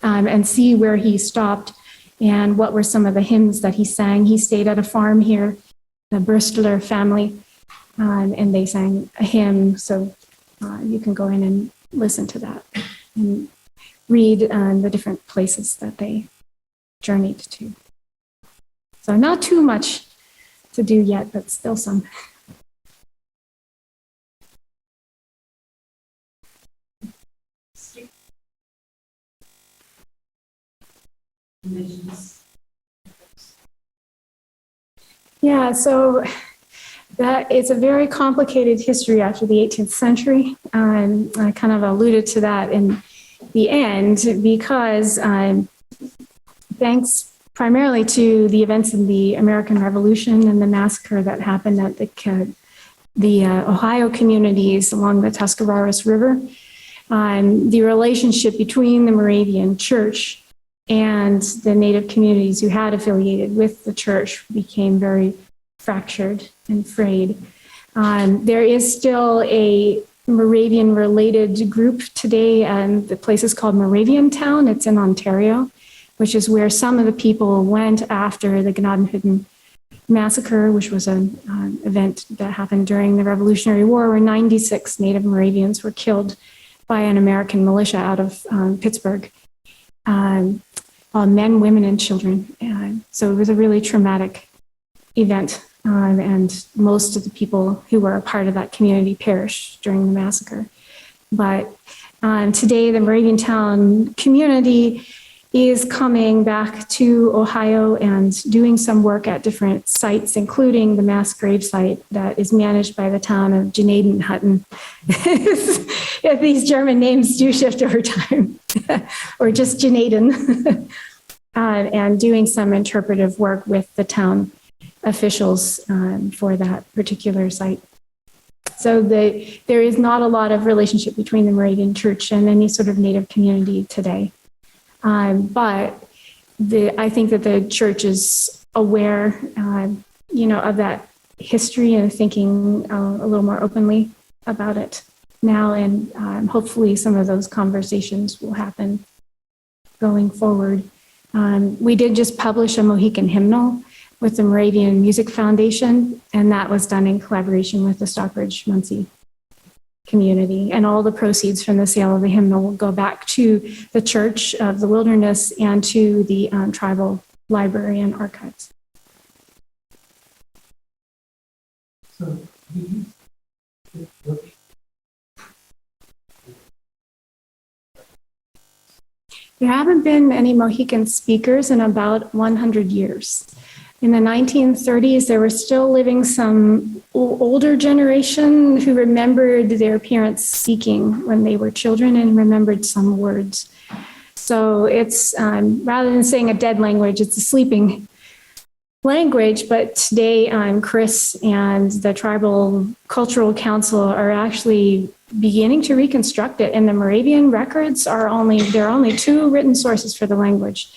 and see where he stopped and what were some of the hymns that he sang. He stayed at a farm here, the Bristler family, and they sang a hymn. So you can go in and listen to that and read the different places that they journeyed to. So not too much to do yet, but still some. Yeah, so that it's a very complicated history after the 18th century. I kind of alluded to that in the end because thanks primarily to the events in the American Revolution and the massacre that happened at the Ohio communities along the Tuscarawas River, the relationship between the Moravian Church and the Native communities who had affiliated with the church became very fractured and frayed. There is still a Moravian-related group today, and the place is called Moravian Town. It's in Ontario, which is where some of the people went after the Gnadenhutten massacre, which was an event that happened during the Revolutionary War, where 96 Native Moravians were killed by an American militia out of Pittsburgh. Men, women, and children. So it was a really traumatic event, and most of the people who were a part of that community perished during the massacre. But today, the Moravian Town community is coming back to Ohio and doing some work at different sites, including the mass grave site that is managed by the town of Genadenhutton. These German names do shift over time, or just Genaden, and doing some interpretive work with the town officials for that particular site. So there is not a lot of relationship between the Moravian Church and any sort of Native community today. But I think that the church is aware, of that history and thinking a little more openly about it now. And hopefully some of those conversations will happen going forward. We did just publish a Mohican hymnal with the Moravian Music Foundation, and that was done in collaboration with the Stockbridge Muncie community. And all the proceeds from the sale of the hymnal will go back to the Church of the Wilderness and to the tribal library and archives. So, there haven't been any Mohican speakers in about 100 years. In the 1930s, there were still living some older generation who remembered their parents speaking when they were children and remembered some words. So it's, rather than saying a dead language, it's a sleeping language. But today, Chris and the Tribal Cultural Council are actually beginning to reconstruct it. And the Moravian records there are only two written sources for the language.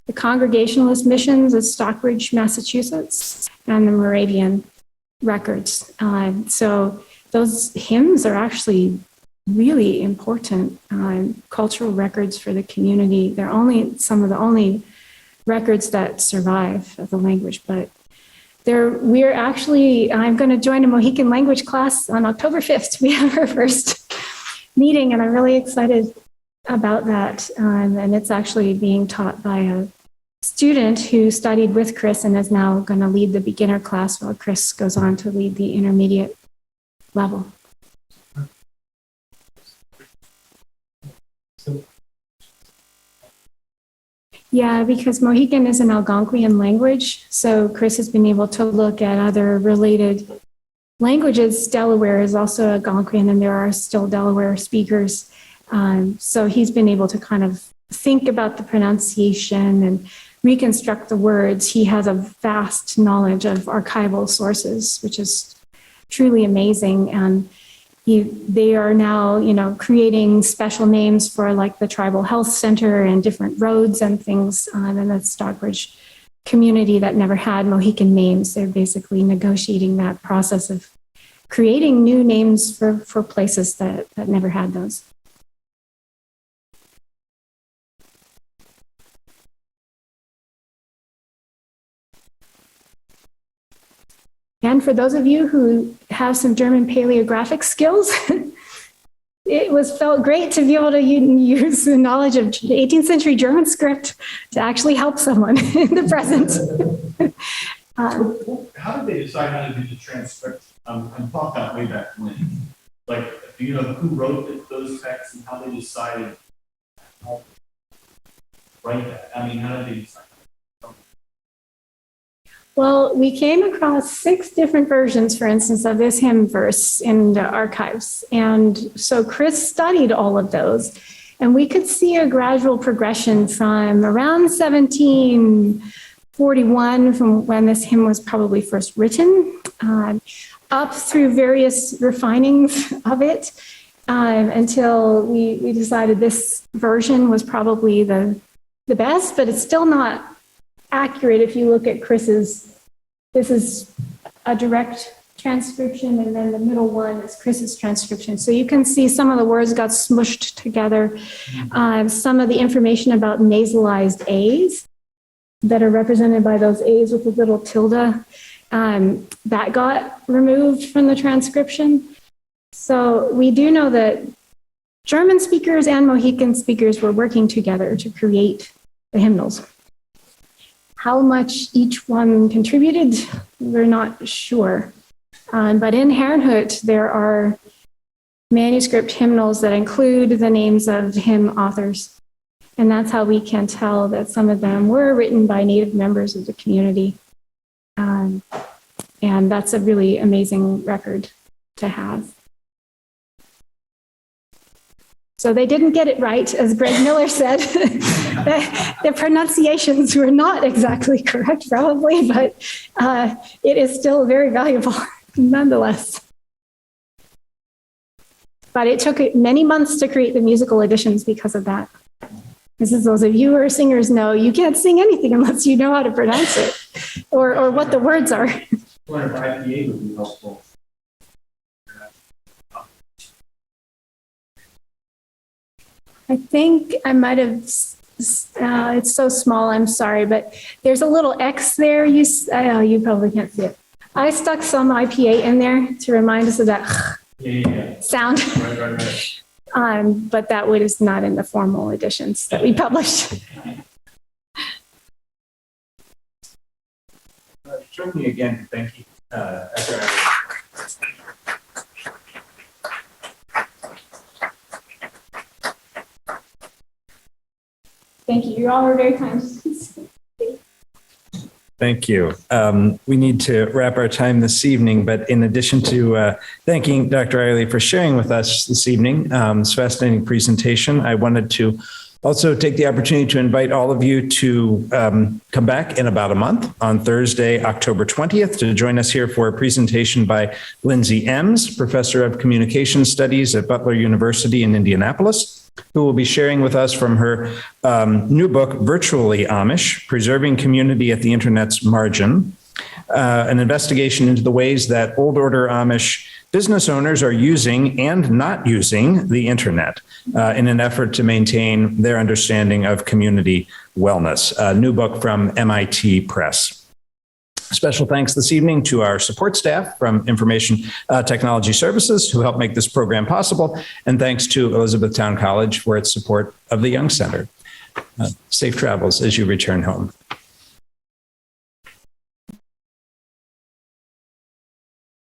The Congregationalist Missions of Stockbridge, Massachusetts, and the Moravian records. So those hymns are actually really important cultural records for the community. They're some of the only records that survive of the language, but I'm going to join a Mohican language class on October 5th. We have our first meeting, and I'm really excited about that. And it's actually being taught by a student who studied with Chris and is now going to lead the beginner class while Chris goes on to lead the intermediate level. Yeah, because Mohican is an Algonquian language, so Chris has been able to look at other related languages. Delaware is also Algonquian, and there are still Delaware speakers. So he's been able to kind of think about the pronunciation and reconstruct the words. He has a vast knowledge of archival sources, which is truly amazing. And they are now, creating special names for like the Tribal Health Center and different roads and things in the Stockbridge community that never had Mohican names. They're basically negotiating that process of creating new names for places that never had those. And for those of you who have some German paleographic skills, it felt great to be able to use the knowledge of 18th century German script to actually help someone in the present. How did they decide how to do the transcription? I thought that way back when. Like, do you know who wrote those texts and how they decided how to write that? I mean, how did they decide? Well, we came across 6 different versions, for instance, of this hymn verse in the archives. And so Chris studied all of those, and we could see a gradual progression from around 1741, from when this hymn was probably first written, up through various refinings of it, until we decided this version was probably the best, but it's still not accurate if you look at Chris's. This is a direct transcription, and then the middle one is Chris's transcription. So you can see some of the words got smushed together. Some of the information about nasalized A's that are represented by those A's with a little tilde, that got removed from the transcription. So we do know that German speakers and Mohican speakers were working together to create the hymnals. How much each one contributed, we're not sure. But in Herrnhut, there are manuscript hymnals that include the names of hymn authors. And that's how we can tell that some of them were written by Native members of the community. And that's a really amazing record to have. So they didn't get it right, as Greg Miller said. The pronunciations were not exactly correct, probably, but it is still very valuable nonetheless. But it took many months to create the musical editions because of that. This is those of you who are singers know you can't sing anything unless you know how to pronounce it or what the words are. I wonder if IPA would be helpful. I think I might have, it's so small, I'm sorry, but there's a little X there. You probably can't see it. I stuck some IPA in there to remind us of that sound. Right. But that is not in the formal editions that we published. Join me again. Thank you. Thank you. You all were very kind. Thank you. We need to wrap our time this evening, but in addition to thanking Dr. Eyerly for sharing with us this evening, this fascinating presentation, I wanted to also take the opportunity to invite all of you to come back in about a month on Thursday, October 20th, to join us here for a presentation by Lindsay Ems, Professor of Communication Studies at Butler University in Indianapolis, who will be sharing with us from her new book, Virtually Amish, Preserving Community at the Internet's Margin, an investigation into the ways that old order Amish business owners are using and not using the internet in an effort to maintain their understanding of community wellness. A new book from MIT Press. Special thanks this evening to our support staff from Information Technology Services who helped make this program possible. And thanks to Elizabethtown College for its support of the Young Center. Safe travels as you return home.